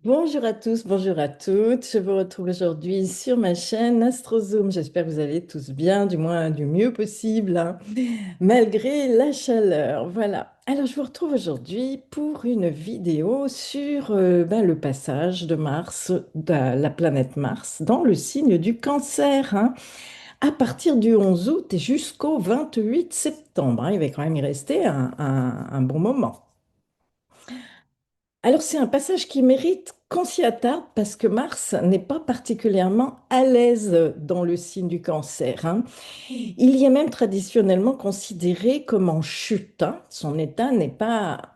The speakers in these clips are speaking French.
Bonjour à tous, bonjour à toutes. Je vous retrouve aujourd'hui sur ma chaîne AstroZoom. J'espère que vous allez tous bien, du moins du mieux possible, hein, malgré la chaleur. Voilà. Alors, je vous retrouve aujourd'hui pour une vidéo sur le passage de Mars, de la planète Mars, dans le signe du Cancer, hein, à partir du 11 août et jusqu'au 28 septembre, hein. Il va quand même y rester un bon moment. Alors c'est un passage qui mérite qu'on s'y attarde parce que Mars n'est pas particulièrement à l'aise dans le signe du Cancer, hein. Il y est même traditionnellement considéré comme en chute, hein. Son état n'est pas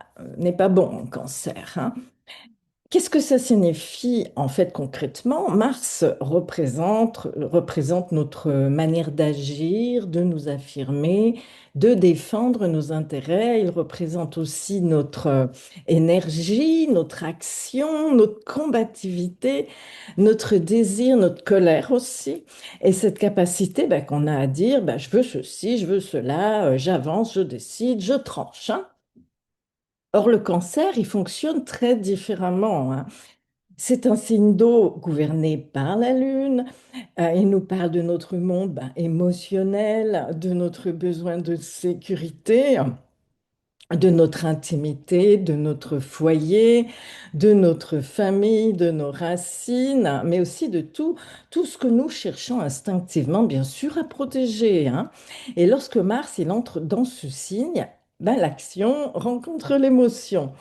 bon en Cancer, hein. Qu'est-ce que ça signifie en fait concrètement? Mars représente notre manière d'agir, de nous affirmer, de défendre nos intérêts. Il représente aussi notre énergie, notre action, notre combativité, notre désir, notre colère aussi. Et cette capacité qu'on a à dire, je veux ceci, je veux cela, j'avance, je décide, je tranche, hein. Or, le cancer, il fonctionne très différemment, hein. C'est un signe d'eau gouverné par la Lune. Il nous parle de notre monde émotionnel, de notre besoin de sécurité, de notre intimité, de notre foyer, de notre famille, de nos racines, mais aussi de tout ce que nous cherchons instinctivement, bien sûr, à protéger, hein. Et lorsque Mars, il entre dans ce signe, l'action rencontre l'émotion.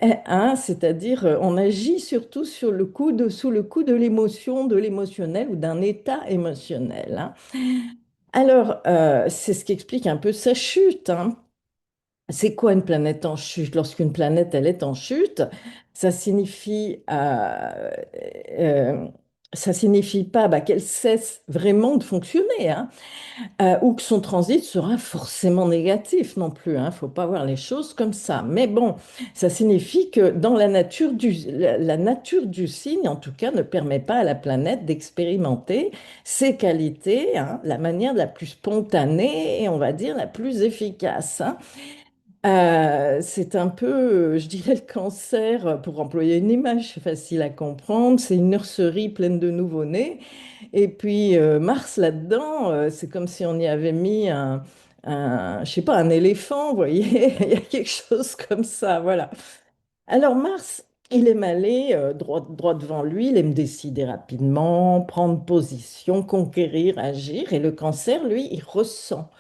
Hein, c'est-à-dire, on agit surtout sous le coup de l'émotion, de l'émotionnel ou d'un état émotionnel, hein. Alors, c'est ce qui explique un peu sa chute, hein. C'est quoi une planète en chute? Lorsqu'une planète, elle est en chute, ça signifie, euh, ça signifie pas qu'elle cesse vraiment de fonctionner, hein, ou que son transit sera forcément négatif non plus, hein. Faut pas voir les choses comme ça. Mais bon, ça signifie que dans la nature du signe, en tout cas, ne permet pas à la planète d'expérimenter ses qualités, hein, la manière la plus spontanée et on va dire la plus efficace, hein. C'est un peu, je dirais, le cancer, pour employer une image facile à comprendre, c'est une nurserie pleine de nouveau-nés. Et puis Mars là-dedans, c'est comme si on y avait mis je sais pas, un éléphant, vous voyez, il y a quelque chose comme ça, voilà. Alors Mars, il aime aller droit devant lui, il aime décider rapidement, prendre position, conquérir, agir. Et le cancer, lui, il ressent.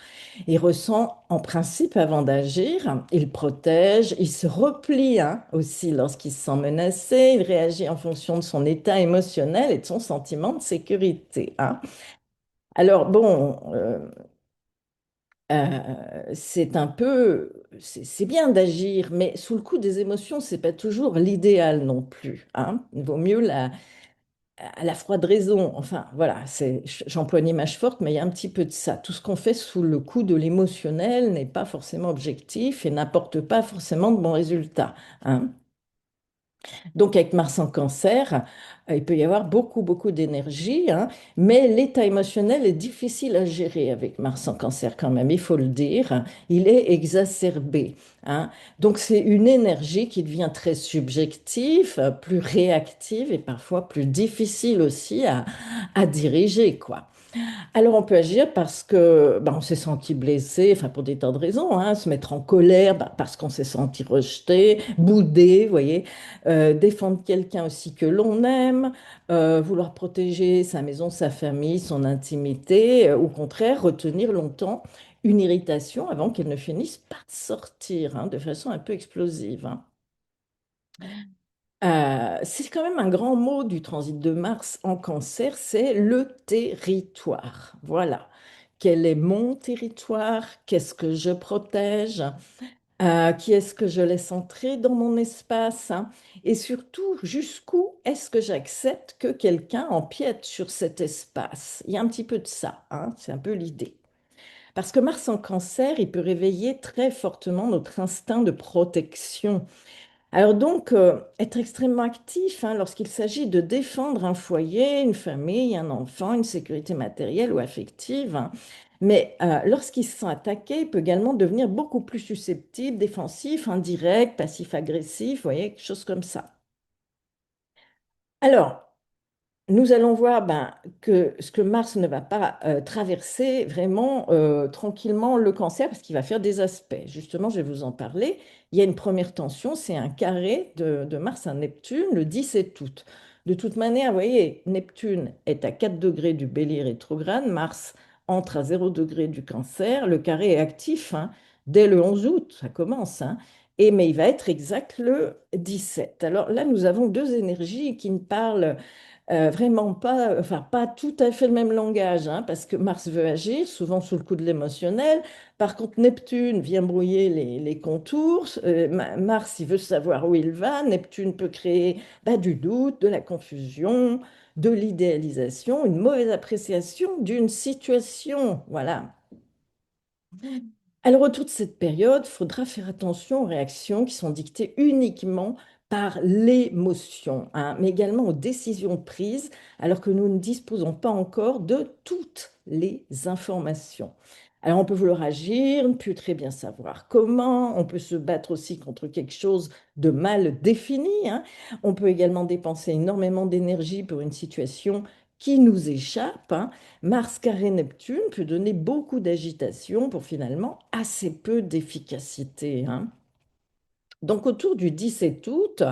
Il ressent en principe avant d'agir, il protège, il se replie, hein, aussi lorsqu'il se sent menacé, il réagit en fonction de son état émotionnel et de son sentiment de sécurité, hein. Alors bon, c'est un peu, c'est bien d'agir, mais sous le coup des émotions, c'est pas toujours l'idéal non plus, hein. Il vaut mieux à la froide raison. Enfin, voilà, j'emploie une image forte, mais il y a un petit peu de ça. Tout ce qu'on fait sous le coup de l'émotionnel n'est pas forcément objectif et n'apporte pas forcément de bons résultats, hein. Donc, avec Mars en Cancer, il peut y avoir beaucoup d'énergie, hein, mais l'état émotionnel est difficile à gérer avec Mars en Cancer quand même, il faut le dire. Il est exacerbé, hein. Donc, c'est une énergie qui devient très subjective, plus réactive et parfois plus difficile aussi à diriger, quoi. Alors on peut agir parce que on s'est senti blessé, enfin pour des tas de raisons, hein, se mettre en colère parce qu'on s'est senti rejeté, boudé, vous voyez, défendre quelqu'un aussi que l'on aime, vouloir protéger sa maison, sa famille, son intimité, au contraire retenir longtemps une irritation avant qu'elle ne finisse par sortir, hein, de façon un peu explosive, hein. C'est quand même un grand mot du transit de Mars en Cancer, c'est le territoire. Voilà. Quel est mon territoire? Qu'est-ce que je protège? Qui est-ce que je laisse entrer dans mon espace, hein? Et surtout, jusqu'où est-ce que j'accepte que quelqu'un empiète sur cet espace? Il y a un petit peu de ça, hein, c'est un peu l'idée. Parce que Mars en Cancer, il peut réveiller très fortement notre instinct de protection. Alors donc, être extrêmement actif, hein, lorsqu'il s'agit de défendre un foyer, une famille, un enfant, une sécurité matérielle ou affective, hein. Mais lorsqu'il se sent attaqué, il peut également devenir beaucoup plus susceptible, défensif, indirect, passif-agressif, vous voyez, quelque chose comme ça. Alors, nous allons voir ben, que ce que Mars ne va pas traverser vraiment tranquillement le Cancer parce qu'il va faire des aspects. Justement, je vais vous en parler. Il y a une première tension, c'est un carré de Mars à Neptune le 17 août. De toute manière, vous voyez, Neptune est à 4 degrés du Bélier rétrograde, Mars entre à 0 degré du Cancer, le carré est actif hein, dès le 11 août, ça commence. Hein. Mais il va être exact le 17. Alors là, nous avons deux énergies qui ne parlent vraiment pas, enfin pas tout à fait le même langage, hein, parce que Mars veut agir, souvent sous le coup de l'émotionnel. Par contre, Neptune vient brouiller les contours. Mars, il veut savoir où il va. Neptune peut créer bah, du doute, de la confusion, de l'idéalisation, une mauvaise appréciation d'une situation. Voilà. Alors, autour de cette période, il faudra faire attention aux réactions qui sont dictées uniquement par l'émotion, hein, mais également aux décisions prises alors que nous ne disposons pas encore de toutes les informations. Alors, on peut vouloir agir, ne plus très bien savoir comment, on peut se battre aussi contre quelque chose de mal défini, hein. On peut également dépenser énormément d'énergie pour une situation qui nous échappe, hein. Mars carré Neptune peut donner beaucoup d'agitation pour finalement assez peu d'efficacité, hein. Donc autour du 17 août,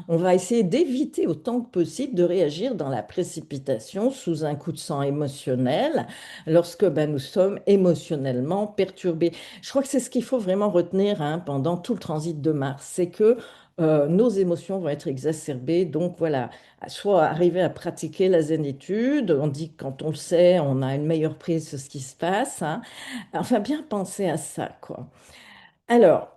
on va essayer d'éviter autant que possible de réagir dans la précipitation sous un coup de sang émotionnel lorsque ben, nous sommes émotionnellement perturbés. Je crois que c'est ce qu'il faut vraiment retenir hein, pendant tout le transit de Mars, c'est que nos émotions vont être exacerbées. Donc voilà, soit arriver à pratiquer la zénitude, on dit que quand on le sait, on a une meilleure prise de ce qui se passe, hein. Enfin, bien penser à ça, quoi. Alors,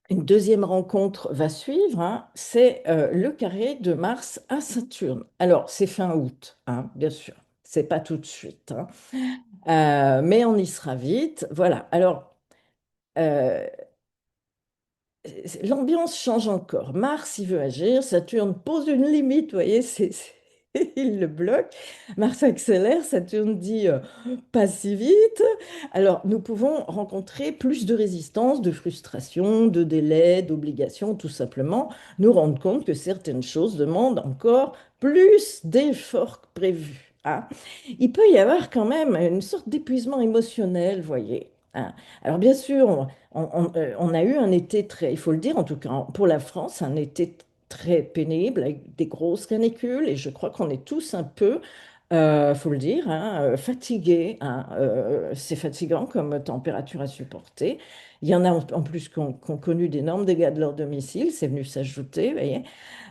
une deuxième rencontre va suivre, hein, c'est le carré de Mars à Saturne. Alors, c'est fin août, hein, bien sûr. C'est pas tout de suite, hein. Mais on y sera vite. Voilà. Alors, euh, l'ambiance change encore. Mars, il veut agir. Saturne pose une limite, vous voyez, il le bloque. Mars accélère. Saturne dit pas si vite. Alors, nous pouvons rencontrer plus de résistance, de frustration, de délai, d'obligation, tout simplement nous rendre compte que certaines choses demandent encore plus d'efforts que prévu, hein. Il peut y avoir quand même une sorte d'épuisement émotionnel, voyez, hein. Alors, bien sûr, on a eu un été très, il faut le dire en tout cas, pour la France, un été très pénible avec des grosses canicules et je crois qu'on est tous un peu faut le dire, hein, fatigués, hein, c'est fatigant comme température à supporter. Il y en a en plus qui ont connu d'énormes dégâts de leur domicile, c'est venu s'ajouter, vous voyez.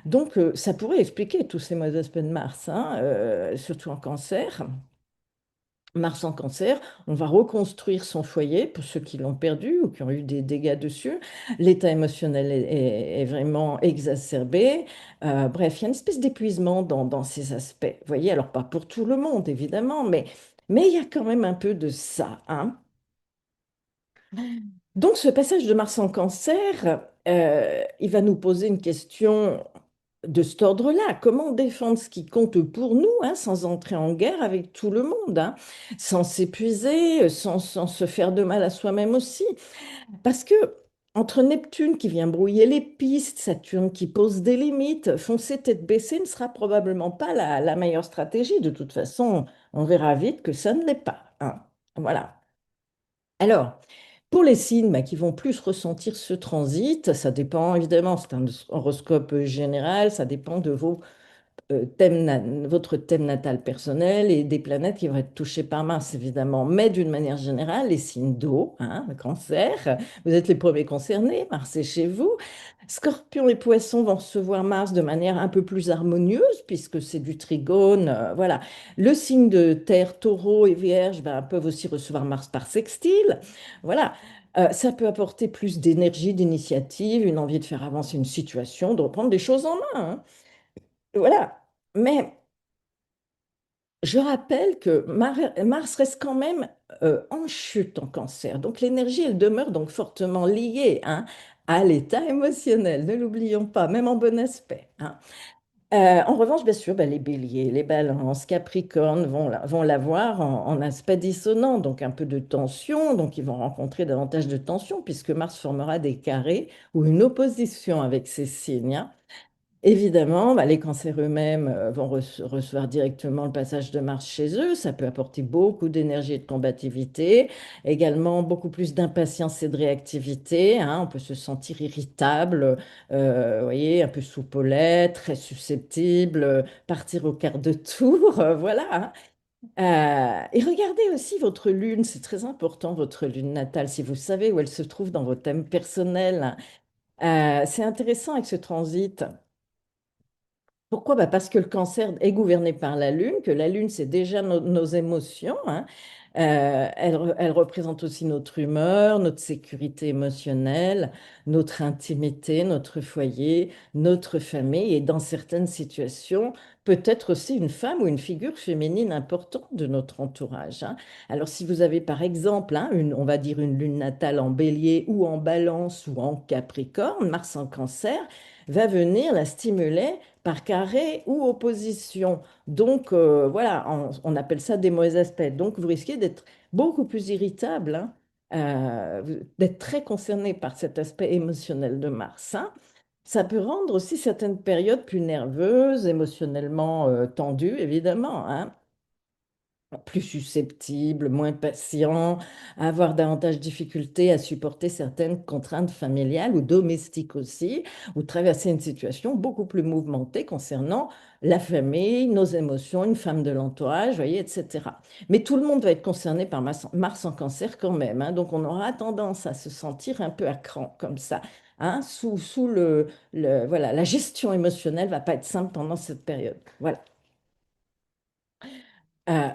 Donc, ça pourrait expliquer tous ces mauvais aspects de Mars, hein, surtout en cancer. Mars en cancer, on va reconstruire son foyer pour ceux qui l'ont perdu ou qui ont eu des dégâts dessus. L'état émotionnel est vraiment exacerbé. Bref, il y a une espèce d'épuisement dans ces aspects. Vous voyez, alors pas pour tout le monde, évidemment, mais il y a quand même un peu de ça, hein. Donc, ce passage de Mars en cancer, il va nous poser une question de cet ordre-là. Comment défendre ce qui compte pour nous, hein, sans entrer en guerre avec tout le monde, hein, sans s'épuiser, sans se faire de mal à soi-même aussi. Parce que entre Neptune qui vient brouiller les pistes, Saturne qui pose des limites, foncer tête baissée ne sera probablement pas la meilleure stratégie. De toute façon, on verra vite que ça ne l'est pas, hein. Voilà. Alors, pour les signes bah, qui vont plus ressentir ce transit, ça dépend évidemment, c'est un horoscope général, ça dépend de votre thème natal personnel et des planètes qui vont être touchées par Mars, évidemment. Mais d'une manière générale, les signes d'eau, hein, le cancer, vous êtes les premiers concernés, Mars est chez vous. Scorpion et Poissons vont recevoir Mars de manière un peu plus harmonieuse, puisque c'est du trigone, voilà. Le signe de Terre, Taureau et Vierge ben, peuvent aussi recevoir Mars par sextile. Voilà. Ça peut apporter plus d'énergie, d'initiative, une envie de faire avancer une situation, de reprendre des choses en main, hein. Voilà. Mais je rappelle que Mars reste quand même en chute en cancer. Donc l'énergie, elle demeure donc fortement liée hein, à l'état émotionnel. Ne l'oublions pas, même en bon aspect, hein. En revanche, bien sûr, ben, les béliers, les balances, capricornes vont l'avoir en aspect dissonant, donc un peu de tension. Donc ils vont rencontrer davantage de tension puisque Mars formera des carrés ou une opposition avec ces signes, hein. Évidemment, bah, les cancers eux-mêmes vont recevoir directement le passage de Mars chez eux. Ça peut apporter beaucoup d'énergie et de combativité, également beaucoup plus d'impatience et de réactivité, hein. On peut se sentir irritable, vous voyez, un peu soupolette, très susceptible, partir au quart de tour, voilà, hein. Et regardez aussi votre lune, c'est très important, votre lune natale, si vous savez où elle se trouve dans vos thèmes personnels. C'est intéressant avec ce transit. Pourquoi? Bah, parce que le cancer est gouverné par la Lune, que la Lune, c'est déjà nos émotions, hein. Elle représente aussi notre humeur, notre sécurité émotionnelle, notre intimité, notre foyer, notre famille, et dans certaines situations, peut-être aussi une femme ou une figure féminine importante de notre entourage, hein. Alors, si vous avez par exemple, hein, on va dire une lune natale en bélier ou en balance ou en capricorne, Mars en cancer, va venir la stimuler par carré ou opposition. Donc, voilà, on appelle ça des mauvais aspects. Donc, vous risquez d'être beaucoup plus irritable, hein, d'être très concerné par cet aspect émotionnel de Mars, hein. Ça peut rendre aussi certaines périodes plus nerveuses, émotionnellement tendues, évidemment, hein, plus susceptible, moins patient, avoir davantage de difficultés à supporter certaines contraintes familiales ou domestiques aussi, ou traverser une situation beaucoup plus mouvementée concernant la famille, nos émotions, une femme de l'entourage, voyez, etc. Mais tout le monde va être concerné par Mars en cancer quand même, hein, donc on aura tendance à se sentir un peu à cran comme ça, hein, sous voilà, la gestion émotionnelle va pas être simple pendant cette période. Voilà.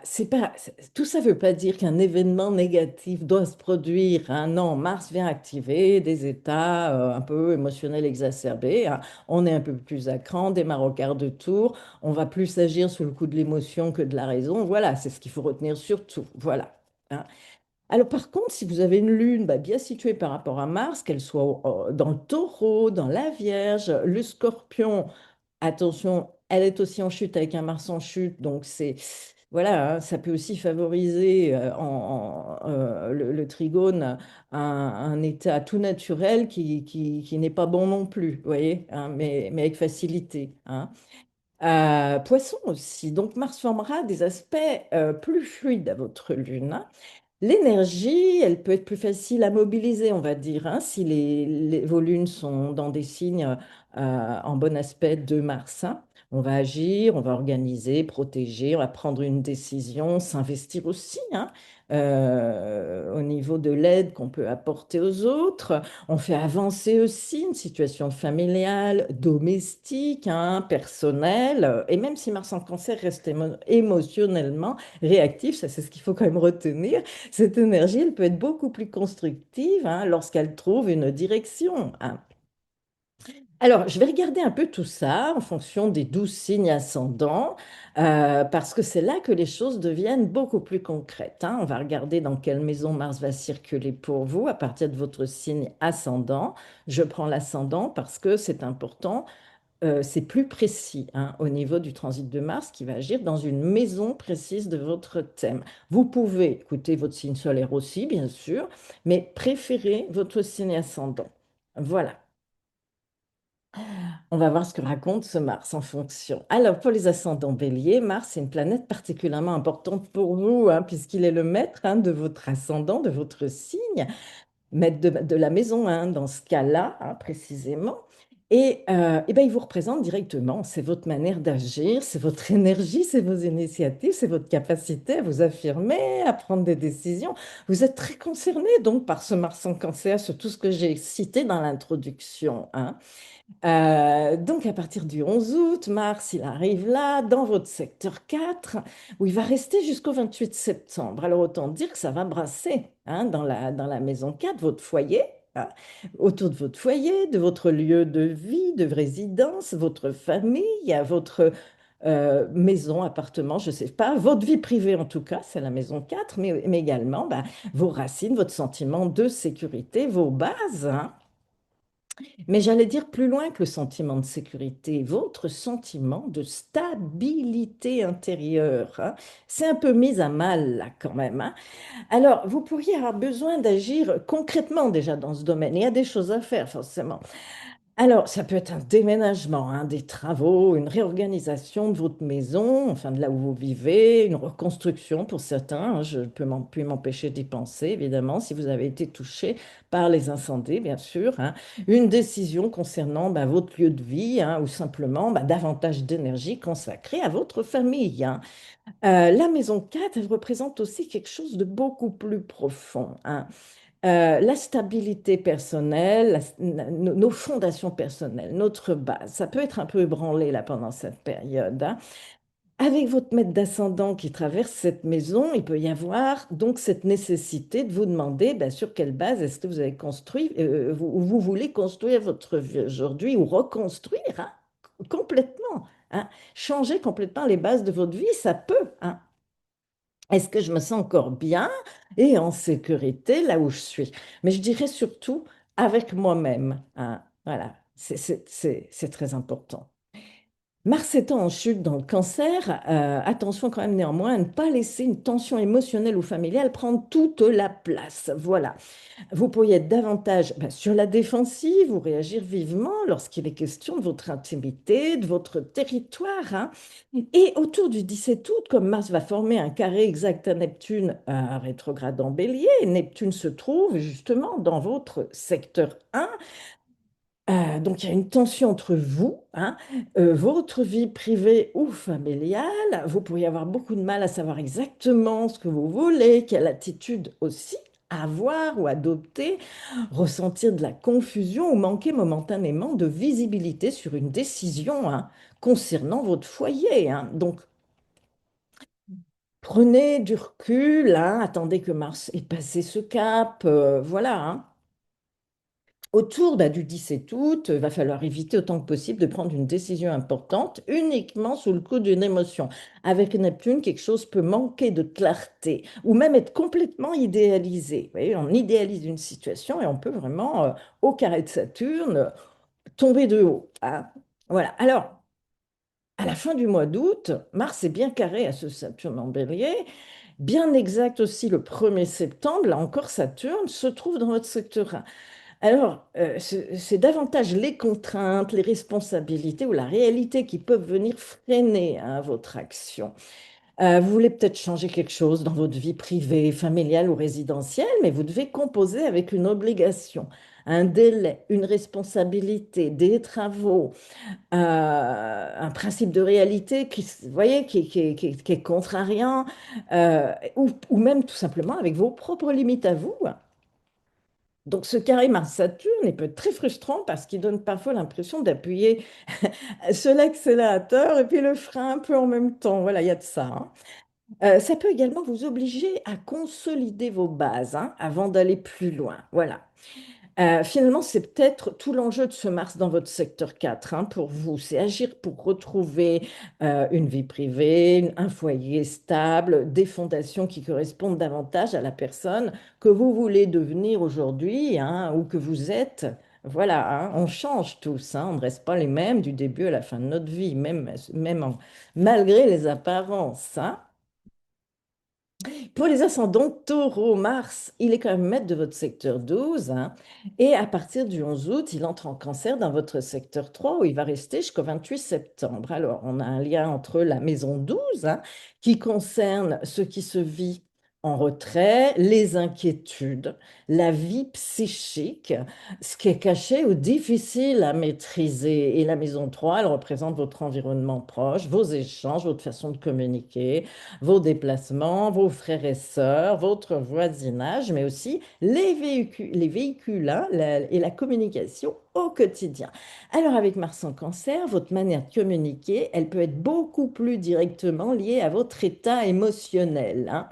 C'est pas, tout ça ne veut pas dire qu'un événement négatif doit se produire, hein. Non, Mars vient activer des états un peu émotionnels exacerbés, hein. On est un peu plus à cran, démarre au quart de tour, on va plus agir sous le coup de l'émotion que de la raison. Voilà, c'est ce qu'il faut retenir surtout. Voilà, hein. Alors par contre, si vous avez une lune bah, bien située par rapport à Mars, qu'elle soit dans le Taureau, dans la Vierge, le Scorpion, attention, elle est aussi en chute avec un Mars en chute, donc c'est voilà, hein, ça peut aussi favoriser le trigone un état tout naturel qui n'est pas bon non plus, vous voyez, hein, mais avec facilité, hein. Poisson aussi, donc Mars formera des aspects plus fluides à votre lune, hein. L'énergie, elle peut être plus facile à mobiliser, on va dire, hein, si vos lunes sont dans des signes en bon aspect de Mars, hein. On va agir, on va organiser, protéger, on va prendre une décision, s'investir aussi, hein, au niveau de l'aide qu'on peut apporter aux autres. On fait avancer aussi une situation familiale, domestique, hein, personnelle, et même si Mars en Cancer reste émotionnellement réactif, ça c'est ce qu'il faut quand même retenir. Cette énergie, elle peut être beaucoup plus constructive, hein, lorsqu'elle trouve une direction, hein. Alors, je vais regarder un peu tout ça en fonction des 12 signes ascendants, parce que c'est là que les choses deviennent beaucoup plus concrètes, hein. On va regarder dans quelle maison Mars va circuler pour vous à partir de votre signe ascendant. Je prends l'ascendant parce que c'est important, c'est plus précis, hein, au niveau du transit de Mars qui va agir dans une maison précise de votre thème. Vous pouvez écouter votre signe solaire aussi, bien sûr, mais préférez votre signe ascendant. Voilà. On va voir ce que raconte ce Mars en fonction. Alors, pour les ascendants béliers, Mars est une planète particulièrement importante pour vous, hein, puisqu'il est le maître, hein, de votre ascendant, de votre signe, maître de la maison, hein, dans ce cas-là, hein, précisément. Et ben, il vous représente directement. C'est votre manière d'agir, c'est votre énergie, c'est vos initiatives, c'est votre capacité à vous affirmer, à prendre des décisions. Vous êtes très concerné donc par ce Mars en Cancer, sur tout ce que j'ai cité dans l'introduction, hein. Donc, à partir du 11 août, Mars, il arrive là, dans votre secteur 4, où il va rester jusqu'au 28 septembre. Alors, autant dire que ça va brasser, hein, dans la maison 4, votre foyer, hein, autour de votre foyer, de votre lieu de vie, de résidence, votre famille, votre maison, appartement, je ne sais pas, votre vie privée en tout cas, c'est la maison 4, mais également bah, vos racines, votre sentiment de sécurité, vos bases, hein. Mais j'allais dire plus loin que le sentiment de sécurité, votre sentiment de stabilité intérieure, hein. C'est un peu mis à mal là quand même, hein. Alors, vous pourriez avoir besoin d'agir concrètement déjà dans ce domaine. Il y a des choses à faire forcément. Alors, ça peut être un déménagement, hein, des travaux, une réorganisation de votre maison, enfin de là où vous vivez, une reconstruction pour certains, hein, je ne peux plus m'empêcher d'y penser, évidemment, si vous avez été touché par les incendies, bien sûr, hein. Une décision concernant bah, votre lieu de vie, hein, ou simplement bah, davantage d'énergie consacrée à votre famille, hein. La maison 4, elle représente aussi quelque chose de beaucoup plus profond, hein. La stabilité personnelle, nos fondations personnelles, notre base, ça peut être un peu ébranlé là pendant cette période, hein. Avec votre maître d'ascendant qui traverse cette maison, il peut y avoir donc cette nécessité de vous demander ben, sur quelle base est-ce que vous avez construit, vous voulez construire votre vie aujourd'hui ou reconstruire, hein, complètement, hein. Changer complètement les bases de votre vie, ça peut, hein. Est-ce que je me sens encore bien et en sécurité là où je suis? Mais je dirais surtout avec moi-même, hein. Voilà, c'est très important. Mars étant en chute dans le cancer, attention quand même néanmoins à ne pas laisser une tension émotionnelle ou familiale prendre toute la place. Voilà. Vous pourriez être davantage sur la défensive ou réagir vivement lorsqu'il est question de votre intimité, de votre territoire, hein. Et autour du 17 août, comme Mars va former un carré exact à Neptune, rétrograde en Bélier, Neptune se trouve justement dans votre secteur 1. Donc il y a une tension entre vous, hein, votre vie privée ou familiale. Vous pourriez avoir beaucoup de mal à savoir exactement ce que vous voulez, quelle attitude aussi avoir ou adopter, ressentir de la confusion ou manquer momentanément de visibilité sur une décision, hein, concernant votre foyer, hein. Donc prenez du recul, hein, attendez que Mars ait passé ce cap, voilà, hein. Autour du 17 août, il va falloir éviter autant que possible de prendre une décision importante uniquement sous le coup d'une émotion. Avec Neptune, quelque chose peut manquer de clarté ou même être complètement idéalisé. Vous voyez, on idéalise une situation et on peut vraiment, au carré de Saturne, tomber de haut, hein. Voilà. Alors, à la fin du mois d'août, Mars est bien carré à ce Saturne en Bélier. Bien exact aussi le 1er septembre, là encore Saturne se trouve dans votre secteur 1. Alors, c'est davantage les contraintes, les responsabilités ou la réalité qui peuvent venir freiner, hein, votre action. Vous voulez peut-être changer quelque chose dans votre vie privée, familiale ou résidentielle, mais vous devez composer avec une obligation, un délai, une responsabilité, des travaux, un principe de réalité qui, vous voyez, qui est contrariant, ou même tout simplement avec vos propres limites à vous. Donc ce carré Mars-Saturne, il peut être très frustrant parce qu'il donne parfois l'impression d'appuyer sur l'accélérateur et puis le frein un peu en même temps. Voilà, il y a de ça, hein. Ça peut également vous obliger à consolider vos bases, hein, avant d'aller plus loin. Voilà. Finalement, c'est peut-être tout l'enjeu de ce Mars dans votre secteur 4, hein, pour vous. C'est agir pour retrouver une vie privée, un foyer stable, des fondations qui correspondent davantage à la personne que vous voulez devenir aujourd'hui, hein, ou que vous êtes. Voilà, hein, on change tous, hein, on ne reste pas les mêmes du début à la fin de notre vie, malgré les apparences, hein. Pour les ascendants taureau, Mars, il est quand même maître de votre secteur 12, hein, et à partir du 11 août, il entre en cancer dans votre secteur 3 où il va rester jusqu'au 28 septembre. Alors, on a un lien entre la maison 12, hein, qui concerne ce qui se vit en retrait, les inquiétudes, la vie psychique, ce qui est caché ou difficile à maîtriser. Et la maison 3, elle représente votre environnement proche, vos échanges, votre façon de communiquer, vos déplacements, vos frères et sœurs, votre voisinage, mais aussi les véhicules, hein, et la communication au quotidien. Alors avec Mars en Cancer, votre manière de communiquer, elle peut être beaucoup plus directement liée à votre état émotionnel, hein.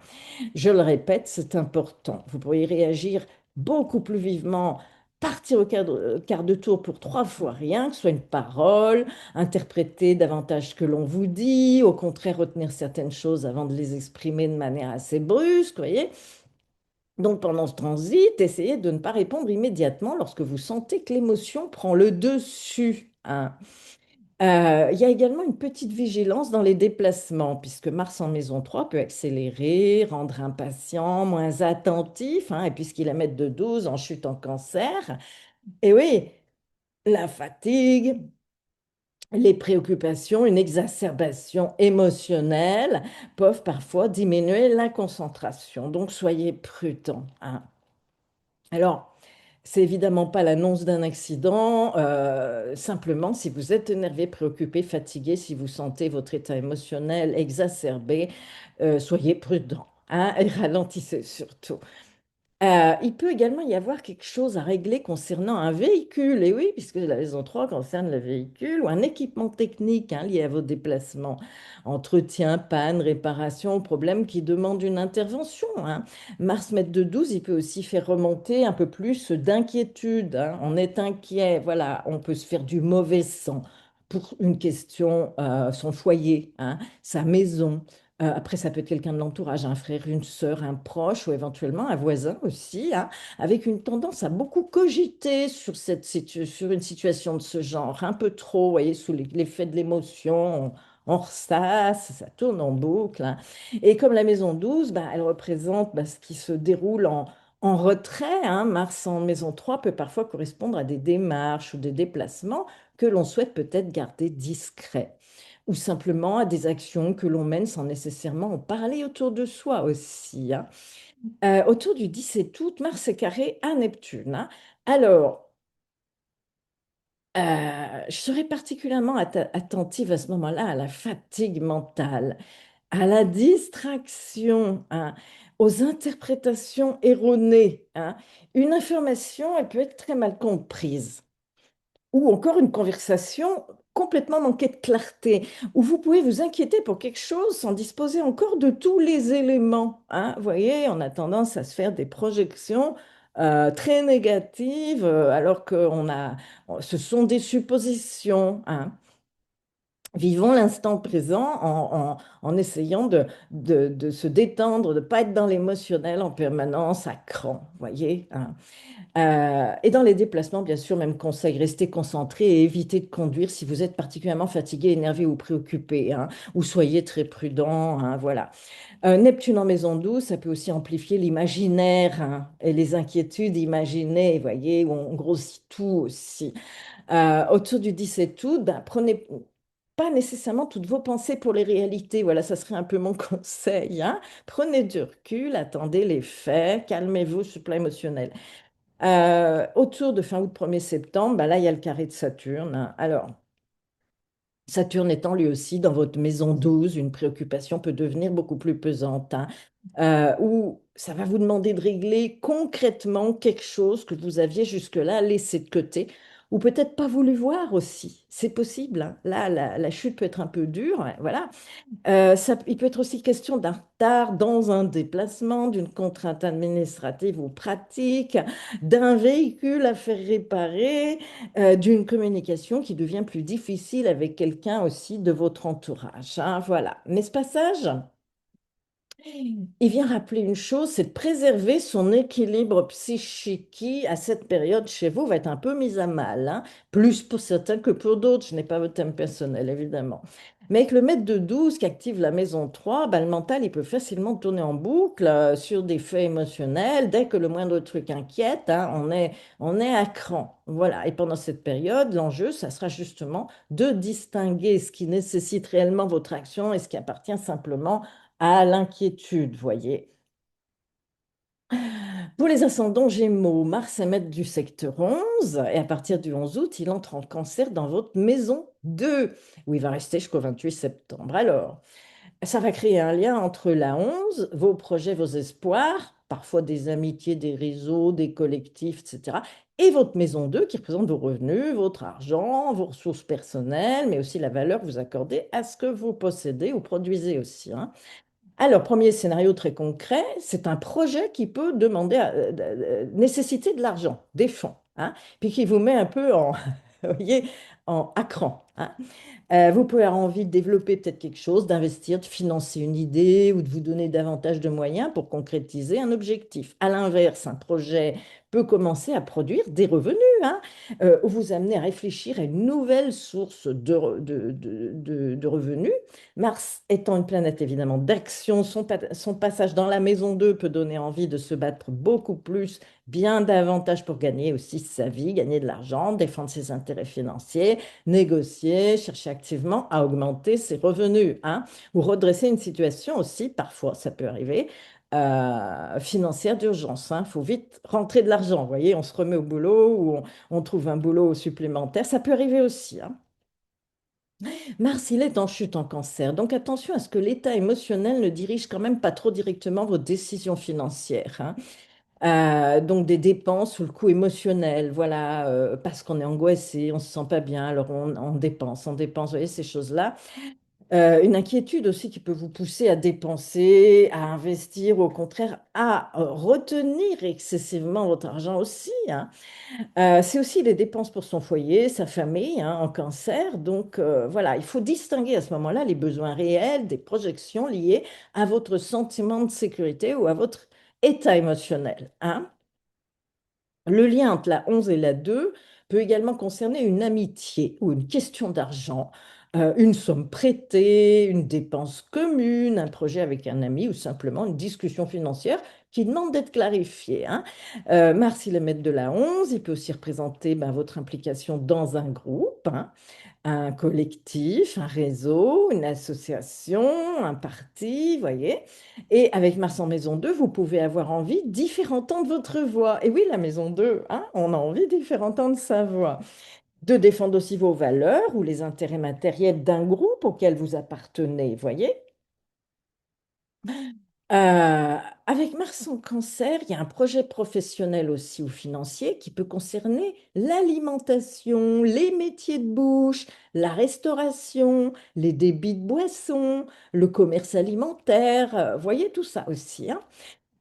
Je le répète, c'est important. Vous pourriez réagir beaucoup plus vivement, partir au quart de tour pour trois fois rien, que ce soit une parole, interpréter davantage ce que l'on vous dit, au contraire retenir certaines choses avant de les exprimer de manière assez brusque, voyez. Donc pendant ce transit, essayez de ne pas répondre immédiatement lorsque vous sentez que l'émotion prend le dessus, hein. Il y a également une petite vigilance dans les déplacements, puisque Mars en maison 3 peut accélérer, rendre impatient, moins attentif, hein, et puisqu'il est maître de 12 en chute en cancer. Et oui, la fatigue, les préoccupations, une exacerbation émotionnelle peuvent parfois diminuer la concentration. Donc, soyez prudents, hein. Alors, c'est évidemment pas l'annonce d'un accident. Simplement, si vous êtes énervé, préoccupé, fatigué, si vous sentez votre état émotionnel exacerbé, soyez prudent, hein, et ralentissez surtout. Il peut également y avoir quelque chose à régler concernant un véhicule, et oui, puisque la maison 3 concerne le véhicule ou un équipement technique, hein, lié à vos déplacements, entretien, panne, réparation, problème qui demande une intervention, hein. Mars mètre de 12, il peut aussi faire remonter un peu plus d'inquiétude, hein. On est inquiet, voilà, on peut se faire du mauvais sang pour une question, son foyer, hein, sa maison. Après, ça peut être quelqu'un de l'entourage, un frère, une sœur, un proche ou éventuellement un voisin aussi, hein, avec une tendance à beaucoup cogiter sur sur une situation de ce genre, un peu trop, vous voyez, sous l'effet de l'émotion, on ressasse, ça tourne en boucle, hein. Et comme la maison 12, bah, elle représente ce qui se déroule en retrait, hein. Mars en maison 3 peut parfois correspondre à des démarches ou des déplacements que l'on souhaite peut-être garder discrets ou simplement à des actions que l'on mène sans nécessairement en parler autour de soi aussi, hein. Autour du 17 août, Mars est carré à Neptune, hein. Alors, je serais particulièrement attentive à ce moment-là à la fatigue mentale, à la distraction, hein, aux interprétations erronées, hein. Une information, elle peut être très mal comprise ou encore une conversation complètement manquée de clarté, où vous pouvez vous inquiéter pour quelque chose sans disposer encore de tous les éléments, hein. Vous voyez, on a tendance à se faire des projections très négatives, alors ce sont des suppositions, hein. Vivons l'instant présent en essayant de se détendre, de ne pas être dans l'émotionnel en permanence à cran, vous voyez, hein. Et dans les déplacements, bien sûr, même conseil, restez concentré et évitez de conduire si vous êtes particulièrement fatigué, énervé ou préoccupé, hein, ou soyez très prudent, hein, voilà. Neptune en maison 12, ça peut aussi amplifier l'imaginaire, hein, et les inquiétudes imaginées, vous voyez, où on grossit tout aussi. Autour du 17 août, prenez pas nécessairement toutes vos pensées pour les réalités. Voilà, ça serait un peu mon conseil, hein. Prenez du recul, attendez les faits, calmez-vous sur le plan émotionnel. Autour de fin août, 1er septembre, là, il y a le carré de Saturne, hein. Alors, Saturne étant lui aussi dans votre maison 12, une préoccupation peut devenir beaucoup plus pesante, hein, où ça va vous demander de régler concrètement quelque chose que vous aviez jusque-là laissé de côté, ou peut-être pas voulu voir aussi. C'est possible, hein. Là, la chute peut être un peu dure, ouais, voilà. Il peut être aussi question d'un retard dans un déplacement, d'une contrainte administrative ou pratique, d'un véhicule à faire réparer, d'une communication qui devient plus difficile avec quelqu'un aussi de votre entourage, hein, voilà. Mais ce passage, il vient rappeler une chose, c'est de préserver son équilibre psychique qui, à cette période chez vous, va être un peu mis à mal, hein. Plus pour certains que pour d'autres. Je n'ai pas votre thème personnel, évidemment. Mais avec le maître de 12 qui active la maison 3, le mental, il peut facilement tourner en boucle sur des faits émotionnels. Dès que le moindre truc inquiète, hein, on est à cran. Voilà. Et pendant cette période, l'enjeu, ça sera justement de distinguer ce qui nécessite réellement votre action et ce qui appartient simplement à l'inquiétude, voyez. Pour les ascendants Gémeaux, Mars est maître du secteur 11 et à partir du 11 août, il entre en Cancer dans votre maison 2 où il va rester jusqu'au 28 septembre. Alors, ça va créer un lien entre la 11, vos projets, vos espoirs, parfois des amitiés, des réseaux, des collectifs, etc., et votre maison 2 qui représente vos revenus, votre argent, vos ressources personnelles, mais aussi la valeur que vous accordez à ce que vous possédez ou produisez aussi, hein. Alors, premier scénario très concret, c'est un projet qui peut demander, nécessiter de l'argent, des fonds, hein, puis qui vous met un peu en, vous voyez, à cran, hein. Vous pouvez avoir envie de développer peut-être quelque chose, d'investir, de financer une idée ou de vous donner davantage de moyens pour concrétiser un objectif. À l'inverse, un projet peut commencer à produire des revenus, hein, ou vous amener à réfléchir à une nouvelle source de revenus. Mars étant une planète évidemment d'action, son passage dans la maison 2 peut donner envie de se battre beaucoup plus, bien davantage pour gagner aussi sa vie, gagner de l'argent, défendre ses intérêts financiers, négocier, chercher activement à augmenter ses revenus, hein, ou redresser une situation aussi, parfois ça peut arriver, financière d'urgence. Il faut vite rentrer de l'argent. Vous voyez, on se remet au boulot ou on trouve un boulot supplémentaire. Ça peut arriver aussi, hein. Mars, il est en chute en cancer. Donc attention à ce que l'état émotionnel ne dirige quand même pas trop directement vos décisions financières, hein. Donc des dépenses sous le coup émotionnel, voilà, parce qu'on est angoissé, on se sent pas bien, alors on dépense, vous voyez, ces choses-là. Une inquiétude aussi qui peut vous pousser à dépenser, à investir, ou au contraire à retenir excessivement votre argent aussi, hein. C'est aussi les dépenses pour son foyer, sa famille, hein, en cancer. Donc voilà, il faut distinguer à ce moment-là les besoins réels des projections liées à votre sentiment de sécurité ou à votre état émotionnel, hein. Le lien entre la 11 et la 2 peut également concerner une amitié ou une question d'argent, une somme prêtée, une dépense commune, un projet avec un ami ou simplement une discussion financière qui demande d'être clarifiée, hein. Mars, il est maître de la 11, il peut aussi représenter ben, votre implication dans un groupe, hein, un collectif, un réseau, une association, un parti, voyez. Et avec Mars en maison 2, vous pouvez avoir envie d'y faire entendre votre voix. Et oui, la maison 2, hein, on a envie d'y faire entendre sa voix. De défendre aussi vos valeurs ou les intérêts matériels d'un groupe auquel vous appartenez, voyez. Euh, Avec Mars en cancer, il y a un projet professionnel aussi ou financier qui peut concerner l'alimentation, les métiers de bouche, la restauration, les débits de boissons, le commerce alimentaire, voyez tout ça aussi, hein.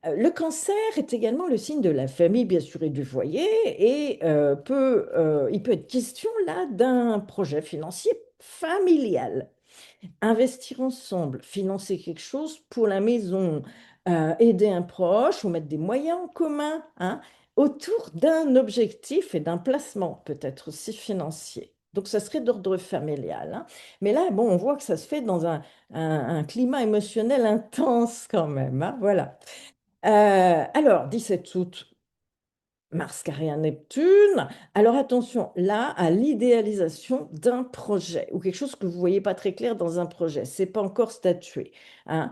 Le cancer est également le signe de la famille, bien sûr, et du foyer, et il peut être question là d'un projet financier familial. Investir ensemble, financer quelque chose pour la maison, aider un proche ou mettre des moyens en commun, hein, autour d'un objectif et d'un placement, peut-être aussi financier. Donc, ça serait d'ordre familial, hein. Mais là, bon, on voit que ça se fait dans un climat émotionnel intense quand même, hein, voilà. Alors, 17 août, Mars carré à Neptune. Alors attention, là, à l'idéalisation d'un projet ou quelque chose que vous ne voyez pas très clair dans un projet. C'est pas encore statué, hein.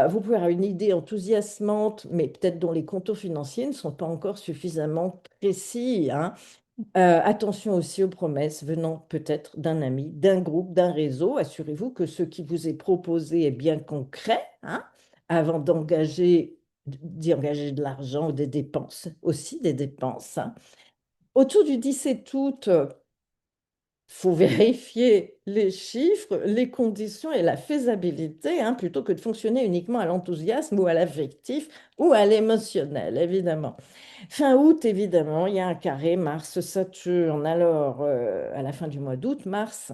Vous pouvez avoir une idée enthousiasmante, mais peut-être dont les contours financiers ne sont pas encore suffisamment précis, hein. Attention aussi aux promesses venant peut-être d'un ami, d'un groupe, d'un réseau. Assurez-vous que ce qui vous est proposé est bien concret, hein, avant d'y engager de l'argent ou des dépenses, aussi des dépenses, hein. Autour du 17 août, faut vérifier les chiffres, les conditions et la faisabilité, hein, plutôt que de fonctionner uniquement à l'enthousiasme ou à l'affectif ou à l'émotionnel, évidemment. Fin août, évidemment, il y a un carré Mars-Saturne. Alors, à la fin du mois d'août, Mars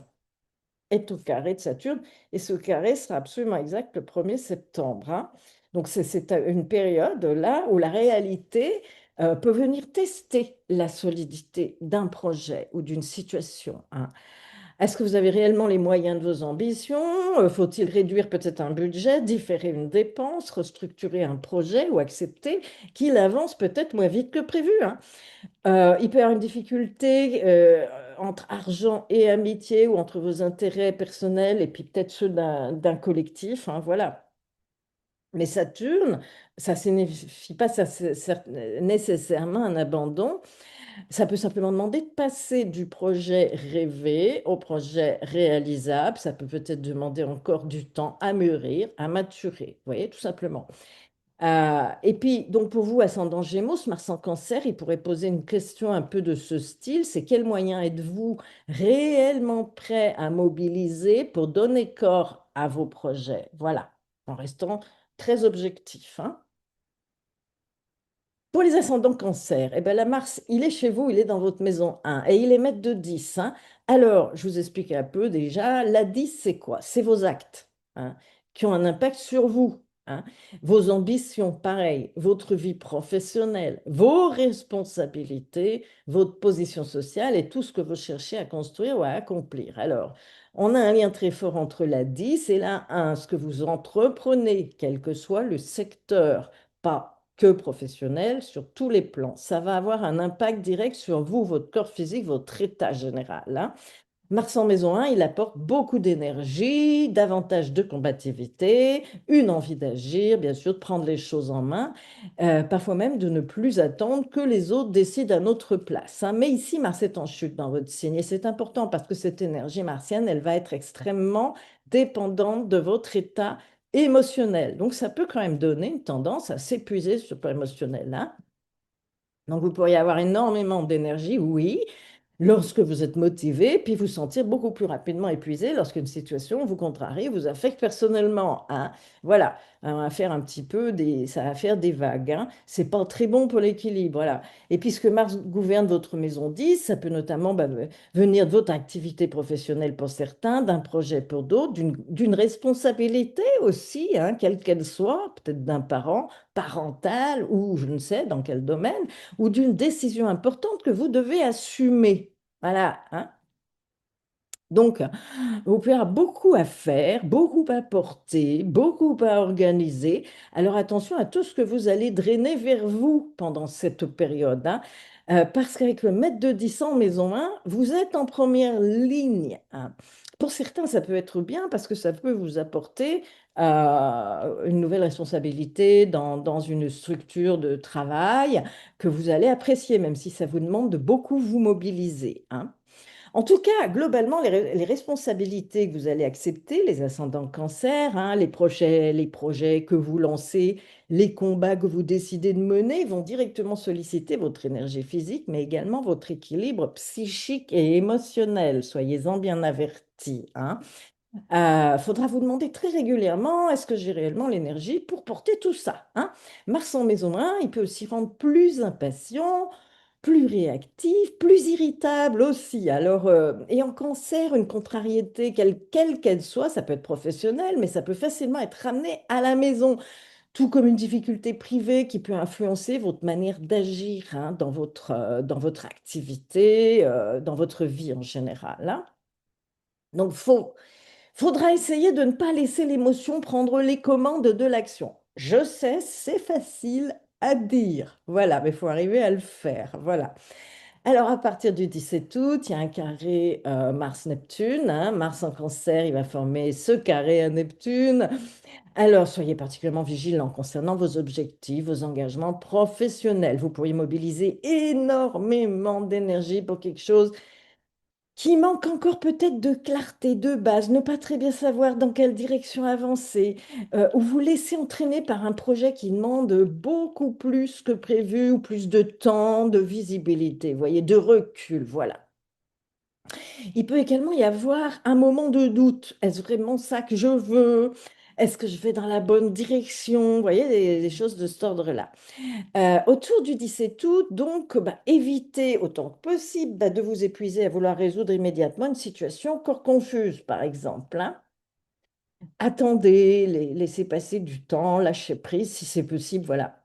est au carré de Saturne et ce carré sera absolument exact le 1er septembre, hein. Donc, c'est une période là où la réalité peut venir tester la solidité d'un projet ou d'une situation, hein. Est-ce que vous avez réellement les moyens de vos ambitions? Faut-il réduire peut-être un budget, différer une dépense, restructurer un projet ou accepter qu'il avance peut-être moins vite que prévu, hein? Il peut y avoir une difficulté entre argent et amitié ou entre vos intérêts personnels et puis peut-être ceux d'un collectif, hein, voilà. Mais Saturne, ça ne signifie pas nécessairement un abandon. Ça peut simplement demander de passer du projet rêvé au projet réalisable. Ça peut peut-être demander encore du temps à mûrir, à maturer. Vous voyez, tout simplement. Et puis, donc pour vous, ascendant Gémeaux, ce Mars en Cancer, il pourrait poser une question un peu de ce style, c'est quels moyens êtes-vous réellement prêt à mobiliser pour donner corps à vos projets? Voilà, en restant très objectif, hein. Pour les ascendants Cancer, eh ben, la Mars, il est chez vous, il est dans votre maison 1 et il est maître de 10, hein. Alors, je vous explique un peu déjà, la 10, c'est quoi? C'est vos actes, hein, qui ont un impact sur vous, hein. Vos ambitions, pareil, votre vie professionnelle, vos responsabilités, votre position sociale et tout ce que vous cherchez à construire ou à accomplir. Alors, on a un lien très fort entre la 10 et la 1. Ce que vous entreprenez, quel que soit le secteur, pas que professionnel, sur tous les plans, ça va avoir un impact direct sur vous, votre corps physique, votre état général, hein. Mars en maison 1, il apporte beaucoup d'énergie, davantage de combativité, une envie d'agir, bien sûr, de prendre les choses en main, parfois même de ne plus attendre que les autres décident à notre place, hein. Mais ici, Mars est en chute dans votre signe et c'est important parce que cette énergie martienne, elle va être extrêmement dépendante de votre état émotionnel. Donc, ça peut quand même donner une tendance à s'épuiser sur le plan émotionnel, hein. Donc, vous pourriez avoir énormément d'énergie, oui, lorsque vous êtes motivé, puis vous sentir beaucoup plus rapidement épuisé lorsqu'une situation vous contrarie, vous affecte personnellement, hein. Voilà, on va faire un petit peu ça va faire des vagues, hein. C'est pas très bon pour l'équilibre, voilà. Et puisque Mars gouverne votre maison 10, ça peut notamment venir de votre activité professionnelle pour certains, d'un projet pour d'autres, d'une responsabilité aussi, hein, quelle qu'elle soit, peut-être d'un parent, parental ou je ne sais dans quel domaine, ou d'une décision importante que vous devez assumer. Voilà, hein. Donc, vous pouvez avoir beaucoup à faire, beaucoup à porter, beaucoup à organiser. Alors attention à tout ce que vous allez drainer vers vous pendant cette période, hein. Parce qu'avec le maître de 10 en maison 1, vous êtes en première ligne, hein. Pour certains, ça peut être bien parce que ça peut vous apporter une nouvelle responsabilité dans une structure de travail que vous allez apprécier, même si ça vous demande de beaucoup vous mobiliser, hein. En tout cas, globalement, les responsabilités que vous allez accepter, les ascendants cancer, hein, les projets que vous lancez, les combats que vous décidez de mener vont directement solliciter votre énergie physique, mais également votre équilibre psychique et émotionnel. Soyez-en bien avertis, hein. Faudra vous demander très régulièrement, est-ce que j'ai réellement l'énergie pour porter tout ça, hein? Mars en maison 1, il peut aussi rendre plus impatient, plus réactif, plus irritable aussi. Alors, et en cancer, une contrariété, quelle qu'elle soit, ça peut être professionnel, mais ça peut facilement être ramené à la maison, tout comme une difficulté privée qui peut influencer votre manière d'agir, hein, dans votre activité, dans votre vie en général, hein. Donc, faudra essayer de ne pas laisser l'émotion prendre les commandes de l'action. Je sais, c'est facile à dire. Voilà, mais il faut arriver à le faire. Voilà. Alors, à partir du 17 août, il y a un carré Mars-Neptune, hein. Mars en cancer, il va former ce carré à Neptune. Alors, soyez particulièrement vigilants concernant vos objectifs, vos engagements professionnels. Vous pourriez mobiliser énormément d'énergie pour quelque chose qui manque encore peut-être de clarté, de base, ne pas très bien savoir dans quelle direction avancer, ou vous laisser entraîner par un projet qui demande beaucoup plus que prévu, ou plus de temps, de visibilité, vous voyez, de recul, voilà. Il peut également y avoir un moment de doute. Est-ce vraiment ça que je veux? Est-ce que je vais dans la bonne direction? Vous voyez, des choses de cet ordre-là. Autour du 17 août, donc, évitez autant que possible de vous épuiser à vouloir résoudre immédiatement une situation encore confuse, par exemple, hein. Attendez, laissez passer du temps, lâchez prise si c'est possible, voilà.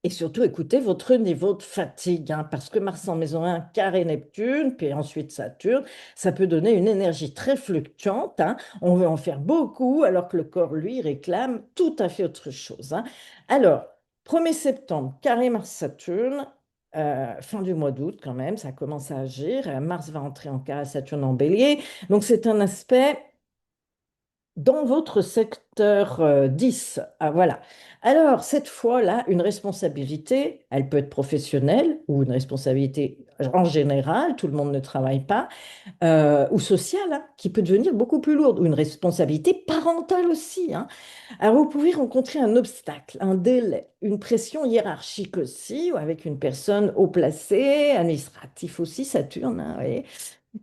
Et surtout, écoutez votre niveau de fatigue, hein, parce que Mars en maison 1, carré Neptune, puis ensuite Saturne, ça peut donner une énergie très fluctuante, hein. On veut en faire beaucoup, alors que le corps, lui, réclame tout à fait autre chose, hein. Alors, 1er septembre, carré Mars-Saturne, fin du mois d'août quand même, ça commence à agir. Mars va entrer en carré Saturne en bélier, donc c'est un aspect dans votre secteur 10. Ah, voilà. Alors, cette fois-là, une responsabilité, elle peut être professionnelle ou une responsabilité en général, tout le monde ne travaille pas, ou sociale, hein, qui peut devenir beaucoup plus lourde, ou une responsabilité parentale aussi, hein. Alors, vous pouvez rencontrer un obstacle, un délai, une pression hiérarchique aussi, ou avec une personne haut placée, administratif aussi, Saturne, hein, vous voyez.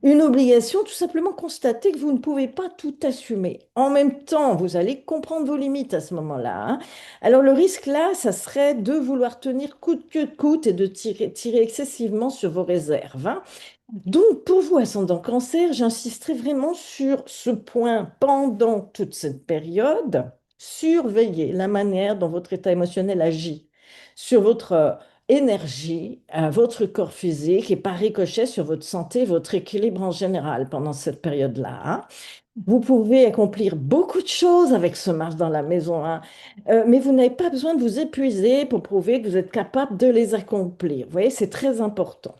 Une obligation, tout simplement constater que vous ne pouvez pas tout assumer. En même temps, vous allez comprendre vos limites à ce moment-là, hein. Alors le risque là, ça serait de vouloir tenir coûte que coûte et de tirer excessivement sur vos réserves, hein. Donc pour vous, ascendant cancer, j'insisterai vraiment sur ce point pendant toute cette période. surveiller la manière dont votre état émotionnel agit sur votre énergie, votre corps physique et par ricochet sur votre santé, votre équilibre en général pendant cette période-là, hein. Vous pouvez accomplir beaucoup de choses avec ce Mars dans la maison, hein. Mais vous n'avez pas besoin de vous épuiser pour prouver que vous êtes capable de les accomplir. Vous voyez, c'est très important.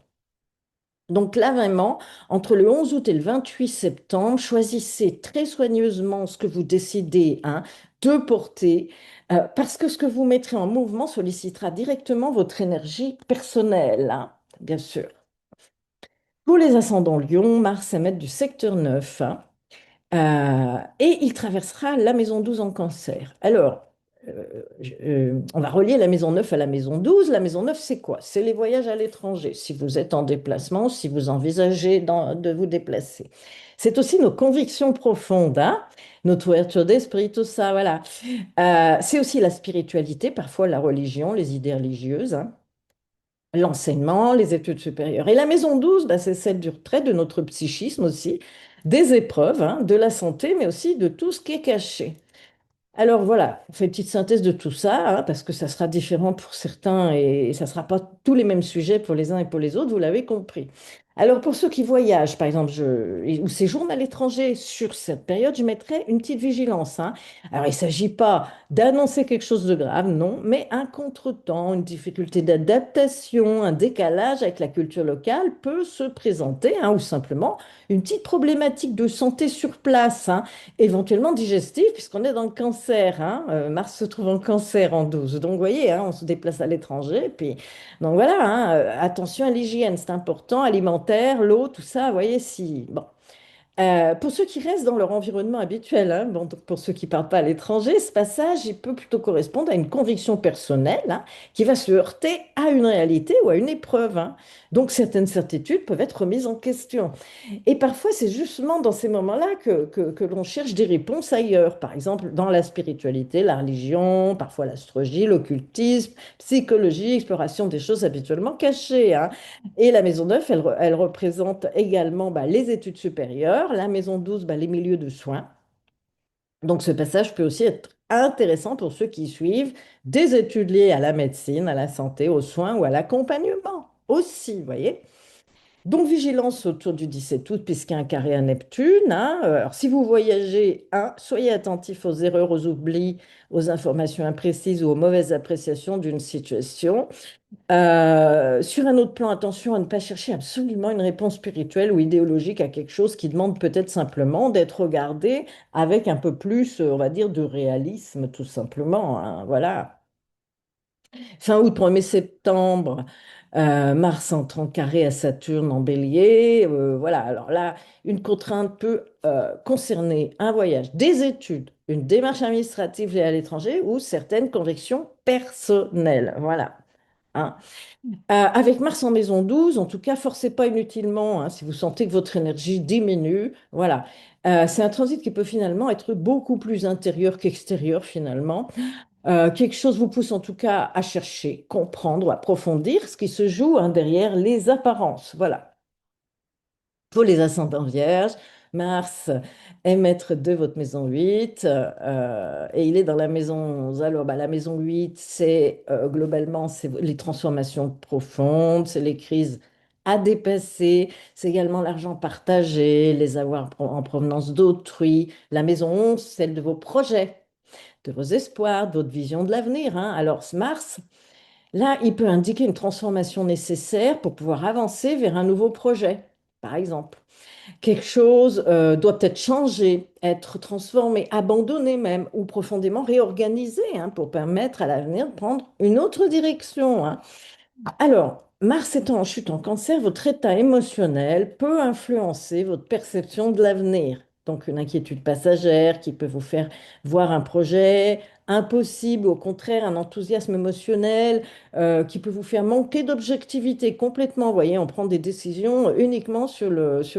Donc là, vraiment, entre le 11 août et le 28 septembre, choisissez très soigneusement ce que vous décidez, hein, de porter, parce que ce que vous mettrez en mouvement sollicitera directement votre énergie personnelle, hein, bien sûr. Pour les ascendants Lion, Mars émet du secteur 9, hein. Et il traversera la maison 12 en cancer. Alors, on va relier la maison 9 à la maison 12. La maison 9, c'est quoi? C'est les voyages à l'étranger, si vous êtes en déplacement, si vous envisagez de vous déplacer. C'est aussi nos convictions profondes, hein, notre ouverture d'esprit, tout ça, voilà. C'est aussi la spiritualité, parfois la religion, les idées religieuses, hein, l'enseignement, les études supérieures. Et la maison 12, bah, c'est celle du retrait, de notre psychisme aussi, des épreuves, hein, de la santé, mais aussi de tout ce qui est caché. Alors voilà, on fait une petite synthèse de tout ça, hein, parce que ça sera différent pour certains et ça ne sera pas tous les mêmes sujets pour les uns et pour les autres, vous l'avez compris. Alors pour ceux qui voyagent, par exemple, ou séjournent à l'étranger sur cette période, je mettrai une petite vigilance, hein. Alors il ne s'agit pas d'annoncer quelque chose de grave, non, mais un contretemps, une difficulté d'adaptation, un décalage avec la culture locale peut se présenter, hein, ou simplement une petite problématique de santé sur place, hein, éventuellement digestif, puisqu'on est dans le cancer, hein. Mars se trouve en cancer en 12. Donc, vous voyez, hein, on se déplace à l'étranger. Puis, donc voilà, hein, attention à l'hygiène, c'est important, alimentaire, l'eau, tout ça, vous voyez, si. Bon. Pour ceux qui restent dans leur environnement habituel, hein, bon, donc pour ceux qui ne partent pas à l'étranger, ce passage, il peut plutôt correspondre à une conviction personnelle, hein, qui va se heurter à une réalité ou à une épreuve, hein. Donc certaines certitudes peuvent être remises en question. Et parfois, c'est justement dans ces moments-là que l'on cherche des réponses ailleurs. Par exemple, dans la spiritualité, la religion, parfois l'astrologie, l'occultisme, psychologie, exploration des choses habituellement cachées, hein. Et la maison 9, elle représente également, bah, les études supérieures. La maison 12, bah, les milieux de soins. Donc ce passage peut aussi être intéressant pour ceux qui suivent des études liées à la médecine, à la santé, aux soins ou à l'accompagnement aussi, vous voyez. Donc, vigilance autour du 17 août, puisqu'il y a un carré à Neptune, hein. Alors, si vous voyagez, hein, soyez attentif aux erreurs, aux oublis, aux informations imprécises ou aux mauvaises appréciations d'une situation. Sur un autre plan, attention à ne pas chercher absolument une réponse spirituelle ou idéologique à quelque chose qui demande peut-être simplement d'être regardé avec un peu plus, on va dire, de réalisme, tout simplement, hein. Voilà. Fin août, 1er septembre, Mars entre en carré à Saturne en bélier. Voilà, alors là, une contrainte peut concerner un voyage, des études, une démarche administrative liée à l'étranger ou certaines convictions personnelles. Voilà, hein. Avec Mars en maison 12, en tout cas, forcez pas inutilement, hein, si vous sentez que votre énergie diminue. Voilà. C'est un transit qui peut finalement être beaucoup plus intérieur qu'extérieur finalement. Quelque chose vous pousse en tout cas à chercher, comprendre ou approfondir ce qui se joue, hein, derrière les apparences. Voilà. Pour les ascendants vierges, Mars est maître de votre maison 8, et il est dans la maison 11. Alors, bah, la maison 8, c'est globalement c'est les transformations profondes, c'est les crises à dépasser, c'est également l'argent partagé, les avoirs en provenance d'autrui. La maison 11, celle de vos projets, de vos espoirs, de votre vision de l'avenir, hein. Alors, ce Mars, là, il peut indiquer une transformation nécessaire pour pouvoir avancer vers un nouveau projet, par exemple. Quelque chose doit peut-être changer, être transformé, abandonné même, ou profondément réorganisé, hein, pour permettre à l'avenir de prendre une autre direction, hein. Alors, Mars étant en chute en cancer, votre état émotionnel peut influencer votre perception de l'avenir. Donc, une inquiétude passagère qui peut vous faire voir un projet impossible, ou au contraire, un enthousiasme émotionnel qui peut vous faire manquer d'objectivité complètement. Vous voyez, on prend des décisions uniquement sur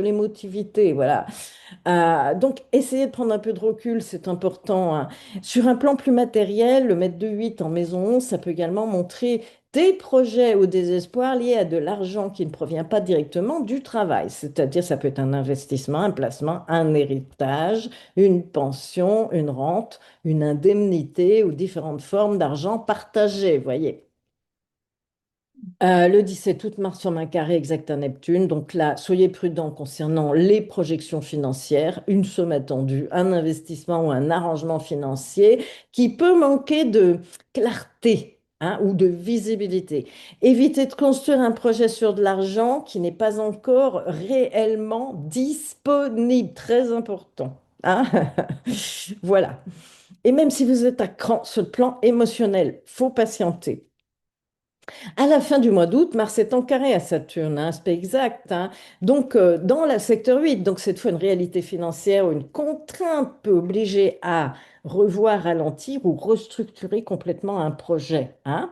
l'émotivité. Voilà. Donc, essayez de prendre un peu de recul, c'est important, hein. Sur un plan plus matériel, le mètre de 8 en maison 11, ça peut également montrer des projets ou des espoirs liés à de l'argent qui ne provient pas directement du travail. C'est-à-dire, ça peut être un investissement, un placement, un héritage, une pension, une rente, une indemnité ou différentes formes d'argent partagé, voyez. Le 17 août, Mars sur un carré exact à Neptune. Donc là, soyez prudents concernant les projections financières, une somme attendue, un investissement ou un arrangement financier qui peut manquer de clarté, hein, ou de visibilité. Évitez de construire un projet sur de l'argent qui n'est pas encore réellement disponible. Très important, hein. Voilà. Et même si vous êtes à cran sur le plan émotionnel, faut patienter. À la fin du mois d'août, Mars est en carré à Saturne, hein, c'est pas exact, hein. Donc, dans le secteur 8, donc cette fois une réalité financière ou une contrainte peut obliger à revoir, ralentir ou restructurer complètement un projet, hein.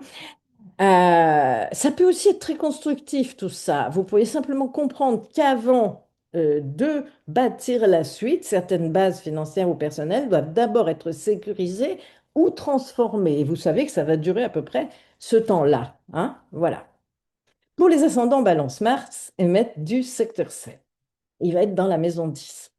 Ça peut aussi être très constructif, tout ça. Vous pouvez simplement comprendre qu'avant de bâtir la suite, certaines bases financières ou personnelles doivent d'abord être sécurisées ou transformées. Et vous savez que ça va durer à peu près ce temps-là, hein. Voilà. Pour les ascendants Balance, Mars émet du secteur 7. Il va être dans la maison 10.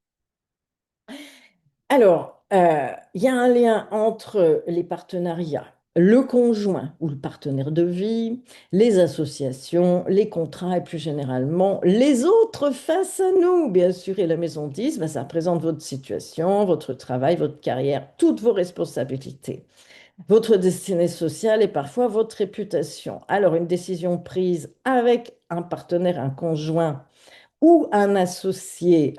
Alors, il y a un lien entre les partenariats, le conjoint ou le partenaire de vie, les associations, les contrats et plus généralement les autres face à nous, bien sûr. Et la maison 10, ben, ça représente votre situation, votre travail, votre carrière, toutes vos responsabilités, votre destinée sociale et parfois votre réputation. Alors, une décision prise avec un partenaire, un conjoint, ou un associé,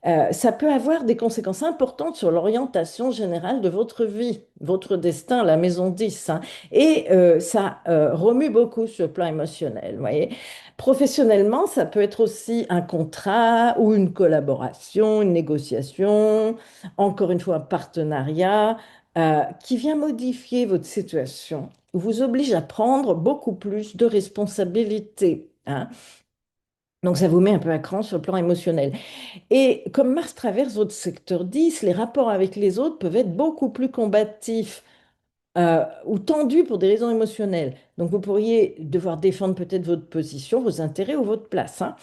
ça peut avoir des conséquences importantes sur l'orientation générale de votre vie, votre destin, la maison 10, hein. Et ça remue beaucoup sur le plan émotionnel, vous voyez. Professionnellement, ça peut être aussi un contrat ou une collaboration, une négociation, encore une fois un partenariat qui vient modifier votre situation, vous oblige à prendre beaucoup plus de responsabilités, hein. Donc ça vous met un peu à cran sur le plan émotionnel. Et comme Mars traverse votre secteur 10, les rapports avec les autres peuvent être beaucoup plus combatifs ou tendus pour des raisons émotionnelles. Donc vous pourriez devoir défendre peut-être votre position, vos intérêts ou votre place, hein.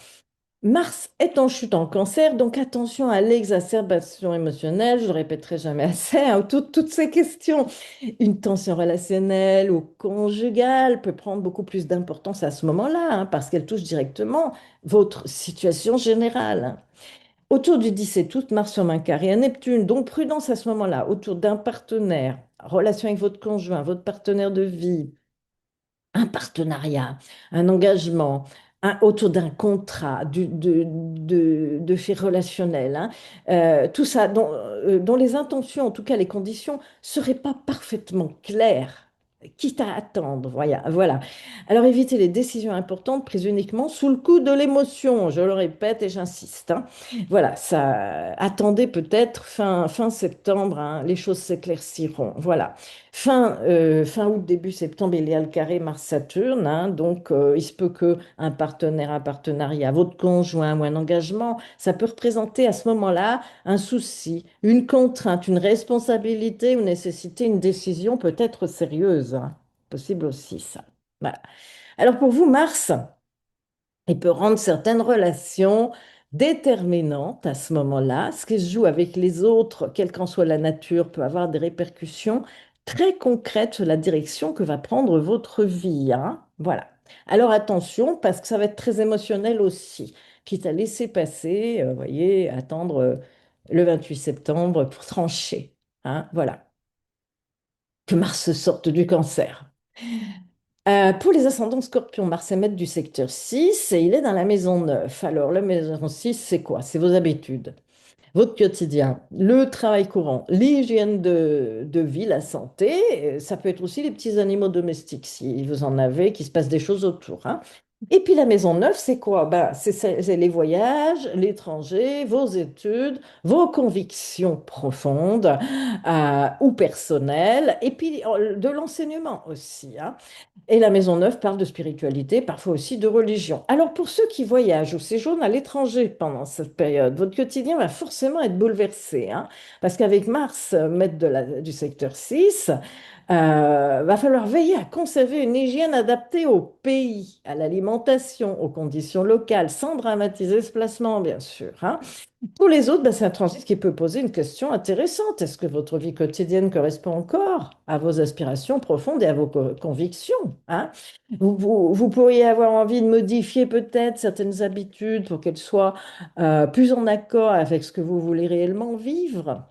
Mars est en chute en cancer, donc attention à l'exacerbation émotionnelle, je ne le répéterai jamais assez, hein, toutes ces questions. Une tension relationnelle ou conjugale peut prendre beaucoup plus d'importance à ce moment-là, hein, parce qu'elle touche directement votre situation générale, hein. Autour du 17 août, Mars sur un carré à Neptune, donc prudence à ce moment-là, autour d'un partenaire, relation avec votre conjoint, votre partenaire de vie, un partenariat, un engagement, autour d'un contrat, de faits relationnels, hein. Tout ça, dont les intentions, en tout cas les conditions, ne seraient pas parfaitement claires, quitte à attendre. Voilà, voilà. Alors évitez les décisions importantes prises uniquement sous le coup de l'émotion, je le répète et j'insiste, hein. Voilà, ça, attendez peut-être fin septembre, hein, les choses s'éclairciront. Voilà. Fin août, début septembre, il y a le carré Mars-Saturne, hein. Donc il se peut que un partenaire, un partenariat, votre conjoint ou un engagement, ça peut représenter à ce moment-là un souci, une contrainte, une responsabilité ou nécessiter une décision peut-être sérieuse, hein. Possible aussi ça. Voilà. Alors pour vous, Mars, il peut rendre certaines relations déterminantes à ce moment-là. Ce qui se joue avec les autres, quelle qu'en soit la nature, peut avoir des répercussions très concrètes sur la direction que va prendre votre vie, hein. Voilà. Alors attention, parce que ça va être très émotionnel aussi, quitte à laisser passer, vous voyez, attendre le 28 septembre pour trancher, hein. Voilà. Que Mars sorte du cancer. Pour les ascendants Scorpion, Mars émet du secteur 6 et il est dans la maison 9. Alors, la maison 6, c'est quoi? C'est vos habitudes, votre quotidien, le travail courant, l'hygiène de vie, la santé. Ça peut être aussi les petits animaux domestiques, si vous en avez, qu'il se passe des choses autour, hein. Et puis la maison 9, c'est quoi? Ben, c'est les voyages, l'étranger, vos études, vos convictions profondes ou personnelles, et puis de l'enseignement aussi, hein. Et la Maison Neuve parle de spiritualité, parfois aussi de religion. Alors pour ceux qui voyagent ou séjournent à l'étranger pendant cette période, votre quotidien va forcément être bouleversé, hein, parce qu'avec Mars, maître du secteur 6, Va falloir veiller à conserver une hygiène adaptée au pays, à l'alimentation, aux conditions locales, sans dramatiser ce placement, bien sûr, hein. Pour les autres, c'est un transit qui peut poser une question intéressante. Est-ce que votre vie quotidienne correspond encore à vos aspirations profondes et à vos convictions, hein? Vous pourriez avoir envie de modifier peut-être certaines habitudes pour qu'elles soient plus en accord avec ce que vous voulez réellement vivre.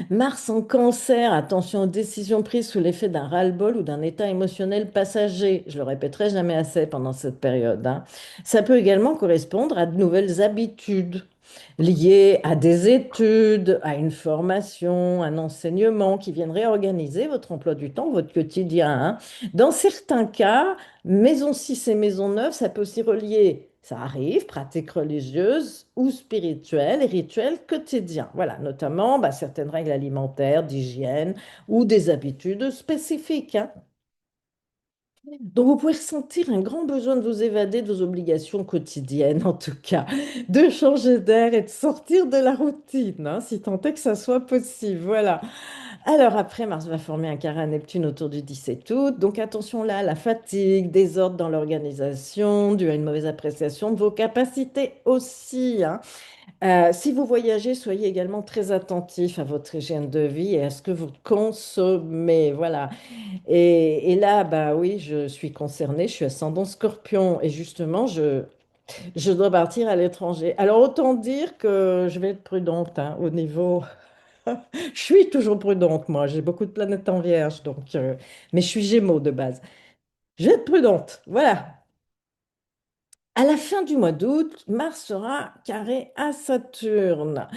Mars en cancer, attention aux décisions prises sous l'effet d'un ras-le-bol ou d'un état émotionnel passager. Je le répéterai jamais assez pendant cette période, hein. Ça peut également correspondre à de nouvelles habitudes liées à des études, à une formation, un enseignement qui viennent réorganiser votre emploi du temps, votre quotidien, hein. Dans certains cas, maison 6 et maison 9, ça peut aussi relier, ça arrive, pratiques religieuses ou spirituelles et rituels quotidiens. Voilà, notamment certaines règles alimentaires, d'hygiène ou des habitudes spécifiques, hein. Donc, vous pouvez ressentir un grand besoin de vous évader de vos obligations quotidiennes, en tout cas, de changer d'air et de sortir de la routine, hein, si tant est que ça soit possible. Voilà. Alors après, Mars va former un carré à Neptune autour du 17 août. Donc attention là, la fatigue, désordre dans l'organisation, dû à une mauvaise appréciation de vos capacités aussi, hein. Si vous voyagez, soyez également très attentif à votre hygiène de vie et à ce que vous consommez. Voilà. Et là, bah oui, je suis concernée, je suis ascendant Scorpion et justement, je dois partir à l'étranger. Alors autant dire que je vais être prudente, hein, au niveau. Je suis toujours prudente, moi. J'ai beaucoup de planètes en Vierge, donc, mais je suis Gémeaux de base. Je vais être prudente. Voilà. À la fin du mois d'août, Mars sera carré à Saturne.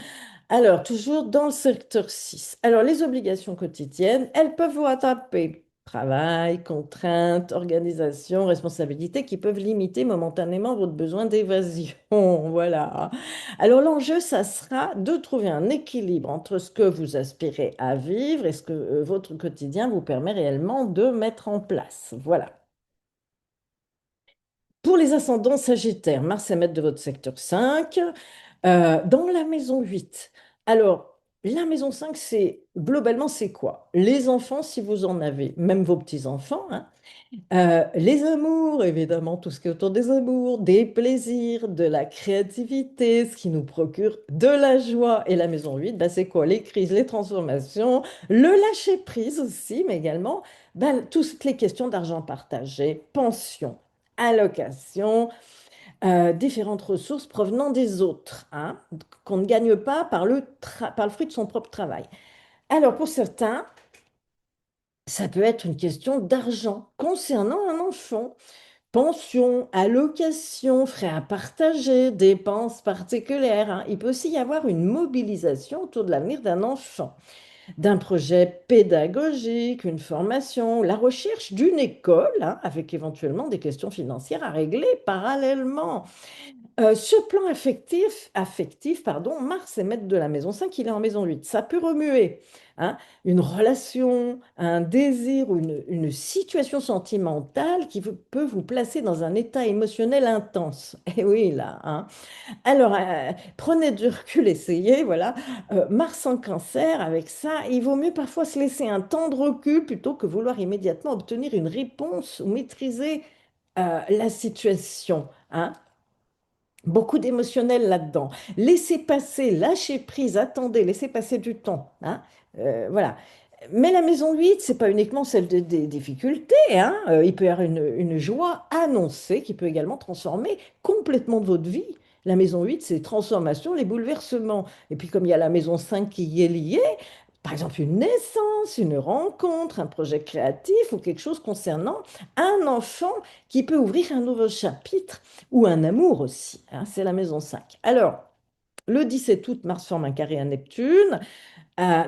Alors, toujours dans le secteur 6. Alors, les obligations quotidiennes, elles peuvent vous rattraper. Travail, contraintes, organisation, responsabilités qui peuvent limiter momentanément votre besoin d'évasion. Voilà. Alors, l'enjeu, ça sera de trouver un équilibre entre ce que vous aspirez à vivre et ce que votre quotidien vous permet réellement de mettre en place. Voilà. Pour les ascendants sagittaires, Mars est maître de votre secteur 5. Dans la maison 8. Alors, la maison 5, c'est globalement, c'est quoi? Les enfants, si vous en avez, même vos petits-enfants, hein. Les amours, évidemment, tout ce qui est autour des amours, des plaisirs, de la créativité, ce qui nous procure de la joie. Et la maison 8, c'est quoi? Les crises, les transformations, le lâcher-prise aussi, mais également toutes les questions d'argent partagé, pension, allocation, différentes ressources provenant des autres, hein, qu'on ne gagne pas par le fruit de son propre travail. Alors, pour certains, ça peut être une question d'argent concernant un enfant. Pension, allocation, frais à partager, dépenses particulières, hein. Il peut aussi y avoir une mobilisation autour de l'avenir d'un enfant, d'un projet pédagogique, une formation, la recherche d'une école, hein, avec éventuellement des questions financières à régler parallèlement. Sur le plan affectif, pardon, Mars est maître de la maison 5, il est en maison 8. Ça peut remuer, hein, une relation, un désir ou une situation sentimentale qui peut vous placer dans un état émotionnel intense. Et oui, là, hein. Alors, prenez du recul, essayez, voilà. Mars en cancer, avec ça, il vaut mieux parfois se laisser un temps de recul plutôt que vouloir immédiatement obtenir une réponse ou maîtriser la situation, hein. Beaucoup d'émotionnel là-dedans. Laissez passer, lâchez prise, attendez, laissez passer du temps, hein. Voilà. Mais la maison 8, c'est pas uniquement celle des difficultés, hein. Il peut y avoir une joie annoncée qui peut également transformer complètement votre vie. La maison 8, c'est les transformations, les bouleversements. Et puis comme il y a la maison 5 qui y est liée, par exemple une naissance, une rencontre, un projet créatif ou quelque chose concernant un enfant qui peut ouvrir un nouveau chapitre ou un amour aussi, hein, c'est la maison 5. Alors, le 17 août, Mars forme un carré à Neptune.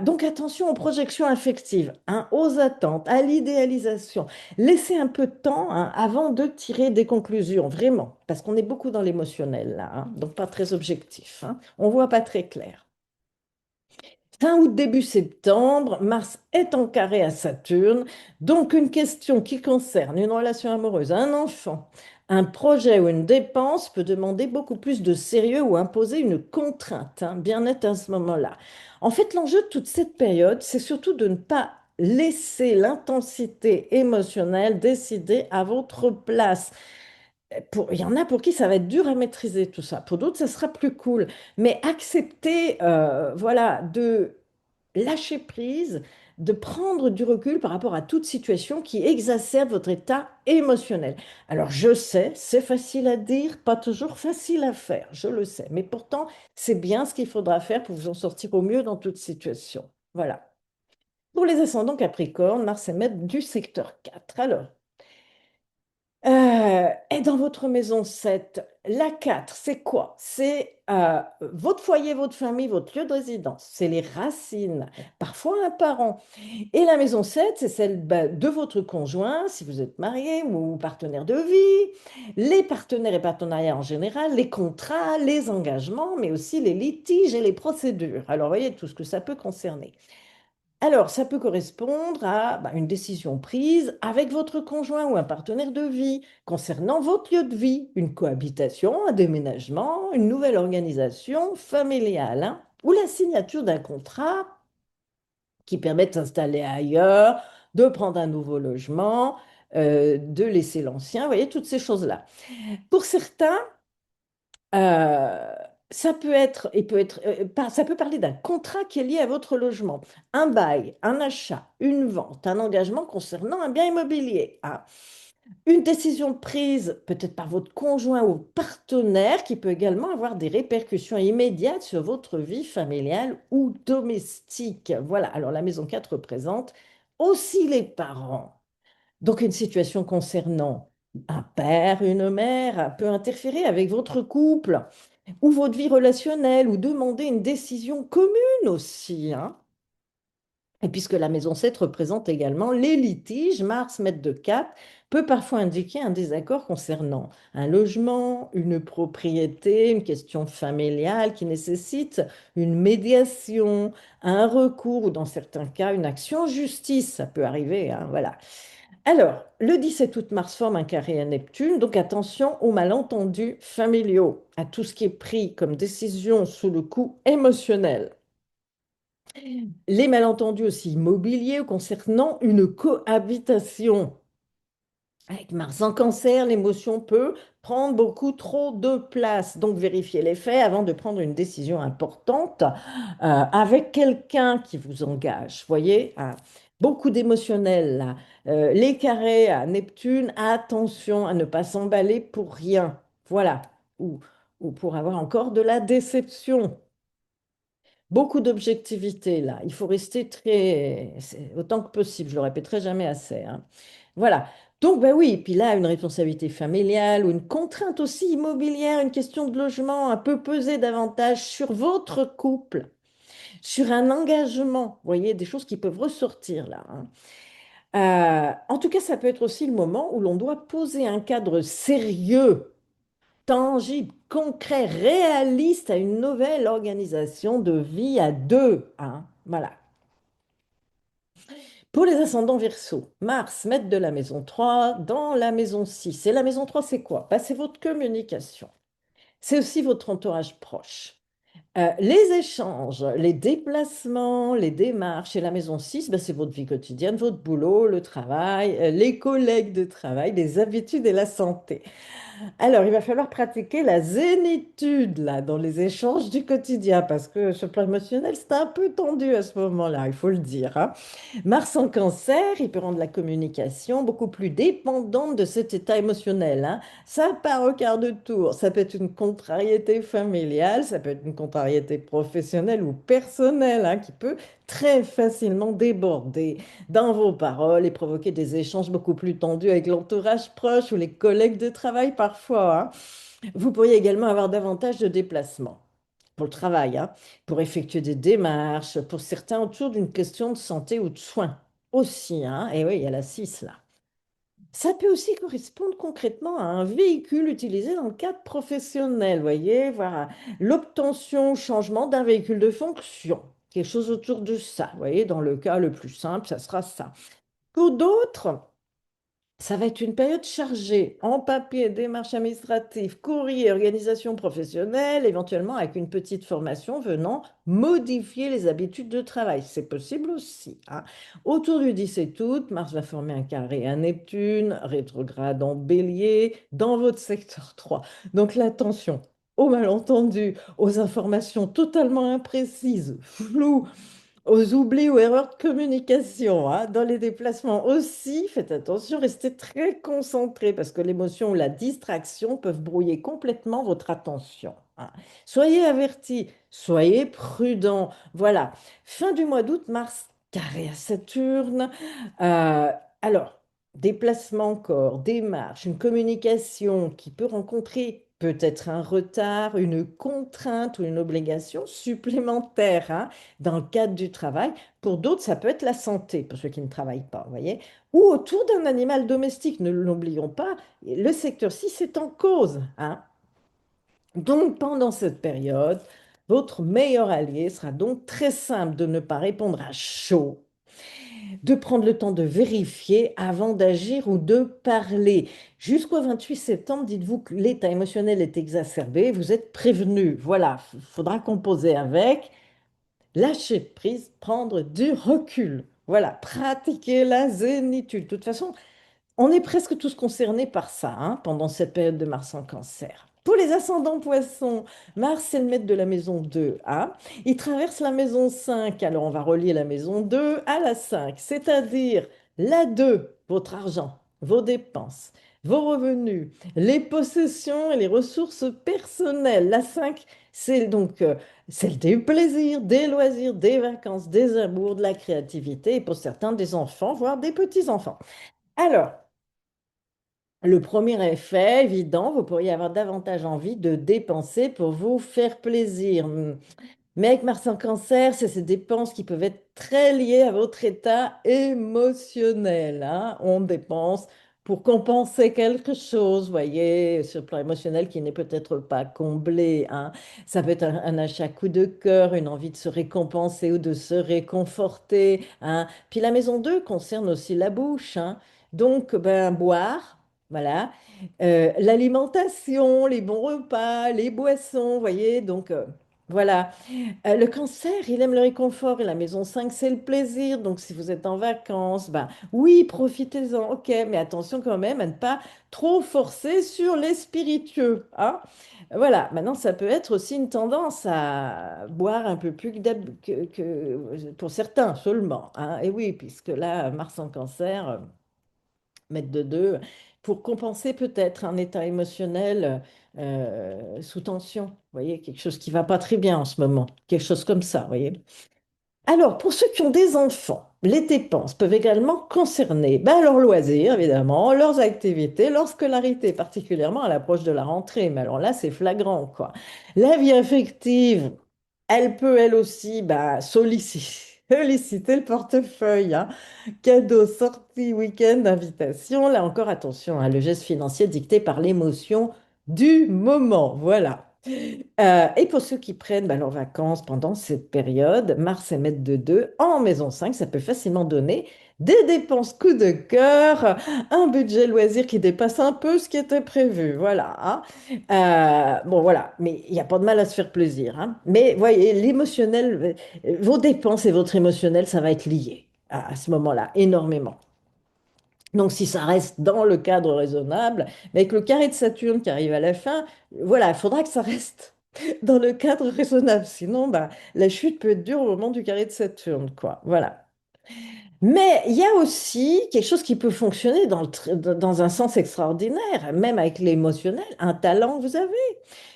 Donc attention aux projections affectives, hein, aux attentes, à l'idéalisation. Laissez un peu de temps, hein, avant de tirer des conclusions, vraiment, parce qu'on est beaucoup dans l'émotionnel là, hein, donc pas très objectif, hein. On voit pas très clair. Fin août, début septembre, Mars est en carré à Saturne, donc une question qui concerne une relation amoureuse, un enfant, un projet ou une dépense peut demander beaucoup plus de sérieux ou imposer une contrainte, hein, bien être à ce moment-là. En fait, l'enjeu de toute cette période, c'est surtout de ne pas laissez l'intensité émotionnelle décider à votre place. Il y en a pour qui ça va être dur à maîtriser tout ça. Pour d'autres, ça sera plus cool. Mais acceptez, voilà, de lâcher prise, de prendre du recul par rapport à toute situation qui exacerbe votre état émotionnel. Alors, je sais, c'est facile à dire, pas toujours facile à faire, je le sais. Mais pourtant, c'est bien ce qu'il faudra faire pour vous en sortir au mieux dans toute situation. Voilà. Pour les ascendants Capricorne, Mars est maître du secteur 4. Alors, et dans votre maison 7, la 4, c'est quoi? C'est votre foyer, votre famille, votre lieu de résidence. C'est les racines, parfois un parent. Et la maison 7, c'est celle bah, de votre conjoint, si vous êtes marié ou partenaire de vie, les partenaires et partenariats en général, les contrats, les engagements, mais aussi les litiges et les procédures. Alors, voyez tout ce que ça peut concerner. Alors, ça peut correspondre à bah, une décision prise avec votre conjoint ou un partenaire de vie concernant votre lieu de vie, une cohabitation, un déménagement, une nouvelle organisation familiale, hein, ou la signature d'un contrat qui permet de s'installer ailleurs, de prendre un nouveau logement, de laisser l'ancien, vous voyez, toutes ces choses-là. Pour certains, euh, ça peut être, ça peut parler d'un contrat qui est lié à votre logement, un bail, un achat, une vente, un engagement concernant un bien immobilier, hein. Une décision prise peut-être par votre conjoint ou partenaire qui peut également avoir des répercussions immédiates sur votre vie familiale ou domestique. Voilà, alors la maison 4 représente aussi les parents. Donc une situation concernant un père, une mère peut interférer avec votre couple ou votre vie relationnelle, ou demander une décision commune aussi, hein. Et puisque la maison 7 représente également les litiges, Mars, maître de 4, peut parfois indiquer un désaccord concernant un logement, une propriété, une question familiale qui nécessite une médiation, un recours ou dans certains cas une action en justice. Ça peut arriver, hein, voilà. Alors, le 17 août, Mars forme un carré à Neptune, donc attention aux malentendus familiaux, à tout ce qui est pris comme décision sous le coup émotionnel. Les malentendus aussi immobiliers concernant une cohabitation. Avec Mars en Cancer, l'émotion peut prendre beaucoup trop de place. Donc, vérifiez les faits avant de prendre une décision importante avec quelqu'un qui vous engage. Voyez, hein, beaucoup d'émotionnel là. Les carrés à Neptune, attention à ne pas s'emballer pour rien. Voilà. Ou pour avoir encore de la déception. Beaucoup d'objectivité là. Il faut rester très, autant que possible. Je le répéterai jamais assez, hein. Voilà. Donc, ben oui, puis là, une responsabilité familiale ou une contrainte aussi immobilière, une question de logement, un peu peser davantage sur votre couple, sur un engagement. Vous voyez, des choses qui peuvent ressortir là, hein. En tout cas, ça peut être aussi le moment où l'on doit poser un cadre sérieux, tangible, concret, réaliste à une nouvelle organisation de vie à deux, hein. Voilà. Pour les ascendants Verseau, Mars, maître de la maison 3 dans la maison 6. Et la maison 3, c'est quoi? Bah, c'est votre communication. C'est aussi votre entourage proche. Les échanges, les déplacements, les démarches. Et la maison 6, bah, c'est votre vie quotidienne, votre boulot, le travail, les collègues de travail, les habitudes et la santé. Alors, il va falloir pratiquer la zénitude là, dans les échanges du quotidien parce que sur le plan émotionnel, c'est un peu tendu à ce moment-là, il faut le dire, hein. Mars en Cancer, il peut rendre la communication beaucoup plus dépendante de cet état émotionnel, hein. Ça part au quart de tour. Ça peut être une contrariété familiale, ça peut être une contrariété professionnelle ou personnelle, hein, qui peut très facilement déborder dans vos paroles et provoquer des échanges beaucoup plus tendus avec l'entourage proche ou les collègues de travail parfois, hein. Vous pourriez également avoir davantage de déplacements pour le travail, hein, pour effectuer des démarches, pour certains autour d'une question de santé ou de soins aussi, hein. Et oui, il y a la 6 là. Ça peut aussi correspondre concrètement à un véhicule utilisé dans le cadre professionnel, voyez, voilà, l'obtention, changement d'un véhicule de fonction, quelque chose autour de ça, voyez, dans le cas le plus simple, ça sera ça. Pour d'autres, Ça va être une période chargée en papier, démarches administratives, courrier, organisation professionnelle, éventuellement avec une petite formation venant modifier les habitudes de travail. C'est possible aussi, hein. Autour du 17 août, Mars va former un carré à Neptune, rétrograde en Bélier, dans votre secteur 3. Donc l'attention aux malentendus, aux informations totalement imprécises, floues, aux oublis ou erreurs de communication, hein. Dans les déplacements aussi, faites attention, restez très concentrés parce que l'émotion ou la distraction peuvent brouiller complètement votre attention, hein. Soyez avertis, soyez prudents. Voilà. Fin du mois d'août, Mars carré à Saturne. Euh, alors, déplacement encore, démarche, une communication qui peut rencontrer peut-être un retard, une contrainte ou une obligation supplémentaire, hein, dans le cadre du travail. Pour d'autres, ça peut être la santé, pour ceux qui ne travaillent pas, vous voyez, ou autour d'un animal domestique. Ne l'oublions pas, le secteur 6 est en cause, hein. Donc, pendant cette période, votre meilleur allié sera donc très simple de ne pas répondre à chaud, de prendre le temps de vérifier avant d'agir ou de parler. Jusqu'au 28 septembre, dites-vous que l'état émotionnel est exacerbé, vous êtes prévenu. Voilà, il faudra composer avec. Lâcher prise, prendre du recul. Voilà, pratiquer la zénitude. De toute façon, on est presque tous concernés par ça, hein, pendant cette période de Mars en Cancer. Pour les ascendants poissons, Mars, c'est le maître de la maison 2, hein. Il traverse la maison 5. Alors on va relier la maison 2 à la 5, c'est-à-dire la 2, votre argent, vos dépenses, vos revenus, les possessions et les ressources personnelles. La 5, c'est donc celle des plaisirs, des loisirs, des vacances, des amours, de la créativité et pour certains des enfants, voire des petits-enfants. Alors, le premier effet évident, vous pourriez avoir davantage envie de dépenser pour vous faire plaisir. Mais avec Mars en Cancer, c'est ces dépenses qui peuvent être très liées à votre état émotionnel, hein. On dépense pour compenser quelque chose, vous voyez, sur le plan émotionnel qui n'est peut-être pas comblé, hein. Ça peut être un achat coup de cœur, une envie de se récompenser ou de se réconforter, hein. Puis la maison 2 concerne aussi la bouche, hein. Donc, ben, boire, voilà. L'alimentation, les bons repas, les boissons, vous voyez, donc voilà. Le cancer, il aime le réconfort et la maison 5, c'est le plaisir. Donc, si vous êtes en vacances, ben oui, profitez-en, ok, mais attention quand même à ne pas trop forcer sur les spiritueux, hein. Voilà, maintenant, ça peut être aussi une tendance à boire un peu plus pour certains seulement, hein. Et oui, puisque là, Mars en cancer, mettre de deux, pour compenser peut-être un état émotionnel sous tension. Vous voyez, quelque chose qui va pas très bien en ce moment, quelque chose comme ça, vous voyez. Alors, pour ceux qui ont des enfants, les dépenses peuvent également concerner ben, leurs loisirs, évidemment, leurs activités, leur scolarité, particulièrement à l'approche de la rentrée. Mais alors là, c'est flagrant, quoi. La vie affective, elle peut, elle aussi, ben, solliciter le portefeuille, hein. Cadeaux, sorties, week-end, invitations. Là encore, attention, hein, le geste financier dicté par l'émotion du moment. Voilà. Et pour ceux qui prennent bah, leurs vacances pendant cette période, Mars est maître de 2 en maison 5, ça peut facilement donner des dépenses coup de cœur, un budget loisir qui dépasse un peu ce qui était prévu. Voilà, hein. Bon, voilà, mais il n'y a pas de mal à se faire plaisir, hein. Mais voyez, l'émotionnel, vos dépenses et votre émotionnel, ça va être lié à ce moment-là, énormément. Donc, si ça reste dans le cadre raisonnable, mais avec le carré de Saturne qui arrive à la fin, voilà, il faudra que ça reste dans le cadre raisonnable. Sinon, bah, la chute peut être dure au moment du carré de Saturne, quoi. Voilà. Mais il y a aussi quelque chose qui peut fonctionner dans un sens extraordinaire, même avec l'émotionnel, un talent que vous avez,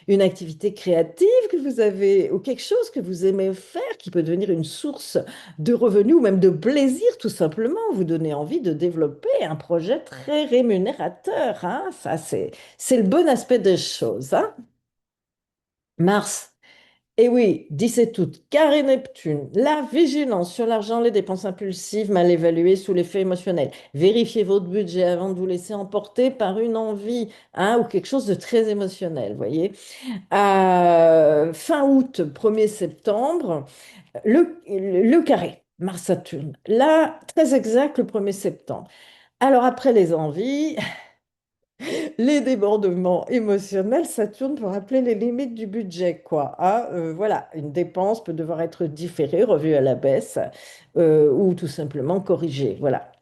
une activité créative que vous avez, ou quelque chose que vous aimez faire qui peut devenir une source de revenus ou même de plaisir, tout simplement, vous donner envie de développer un projet très rémunérateur, hein. Ça, c'est le bon aspect des choses, hein. Mars. Et oui, 17 août, carré Neptune, la vigilance sur l'argent, les dépenses impulsives mal évaluées sous l'effet émotionnel. Vérifiez votre budget avant de vous laisser emporter par une envie, hein, ou quelque chose de très émotionnel, voyez. Fin août, 1er septembre, le carré, Mars-Saturne. Là, très exact, le 1er septembre. Alors après les envies, les débordements émotionnels, Saturne peut rappeler les limites du budget, quoi. Hein. Voilà, une dépense peut devoir être différée, revue à la baisse, ou tout simplement corrigée. Voilà,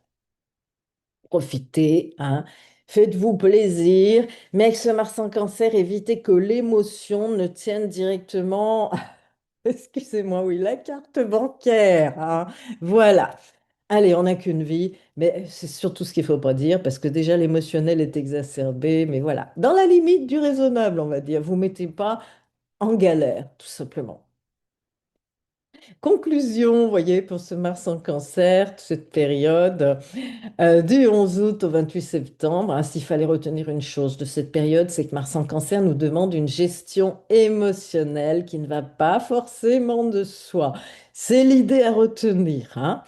profitez, hein. Faites-vous plaisir, mais avec ce Mars en Cancer, évitez que l'émotion ne tienne directement, excusez-moi, oui, la carte bancaire. Hein. Voilà. Allez, on n'a qu'une vie, mais c'est surtout ce qu'il ne faut pas dire, parce que déjà l'émotionnel est exacerbé, mais voilà, dans la limite du raisonnable, on va dire, vous ne mettez pas en galère, tout simplement. Conclusion, vous voyez, pour ce Mars en Cancer, cette période. Du 11 août au 28 septembre, hein, s'il fallait retenir une chose de cette période, c'est que Mars en Cancer nous demande une gestion émotionnelle qui ne va pas forcément de soi. C'est l'idée à retenir, hein.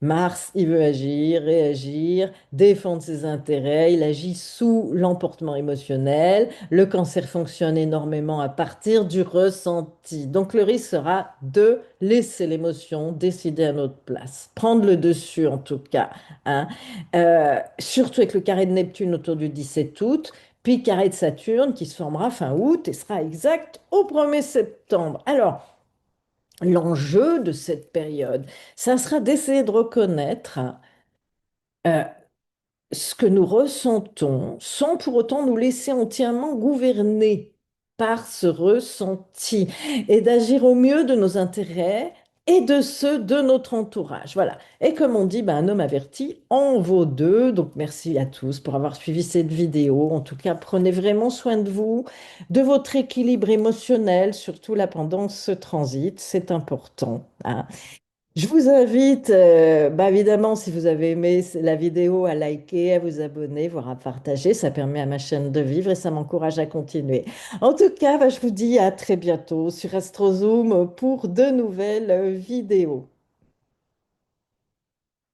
Mars, il veut agir, réagir, défendre ses intérêts, il agit sous l'emportement émotionnel. Le cancer fonctionne énormément à partir du ressenti. Donc le risque sera de laisser l'émotion décider à notre place, prendre le dessus en tout cas. Hein. Surtout avec le carré de Neptune autour du 17 août, puis carré de Saturne qui se formera fin août et sera exact au 1er septembre. Alors, l'enjeu de cette période, ça sera d'essayer de reconnaître euh, ce que nous ressentons sans pour autant nous laisser entièrement gouverner par ce ressenti et d'agir au mieux de nos intérêts et de ceux de notre entourage. Voilà. Et comme on dit, ben, un homme averti en vaut deux. Donc merci à tous pour avoir suivi cette vidéo. En tout cas, prenez vraiment soin de vous, de votre équilibre émotionnel, surtout là pendant ce transit. C'est important. Hein. Je vous invite, bah évidemment, si vous avez aimé la vidéo, à liker, à vous abonner, voire à partager. Ça permet à ma chaîne de vivre et ça m'encourage à continuer. En tout cas, bah, je vous dis à très bientôt sur AstroZoom pour de nouvelles vidéos.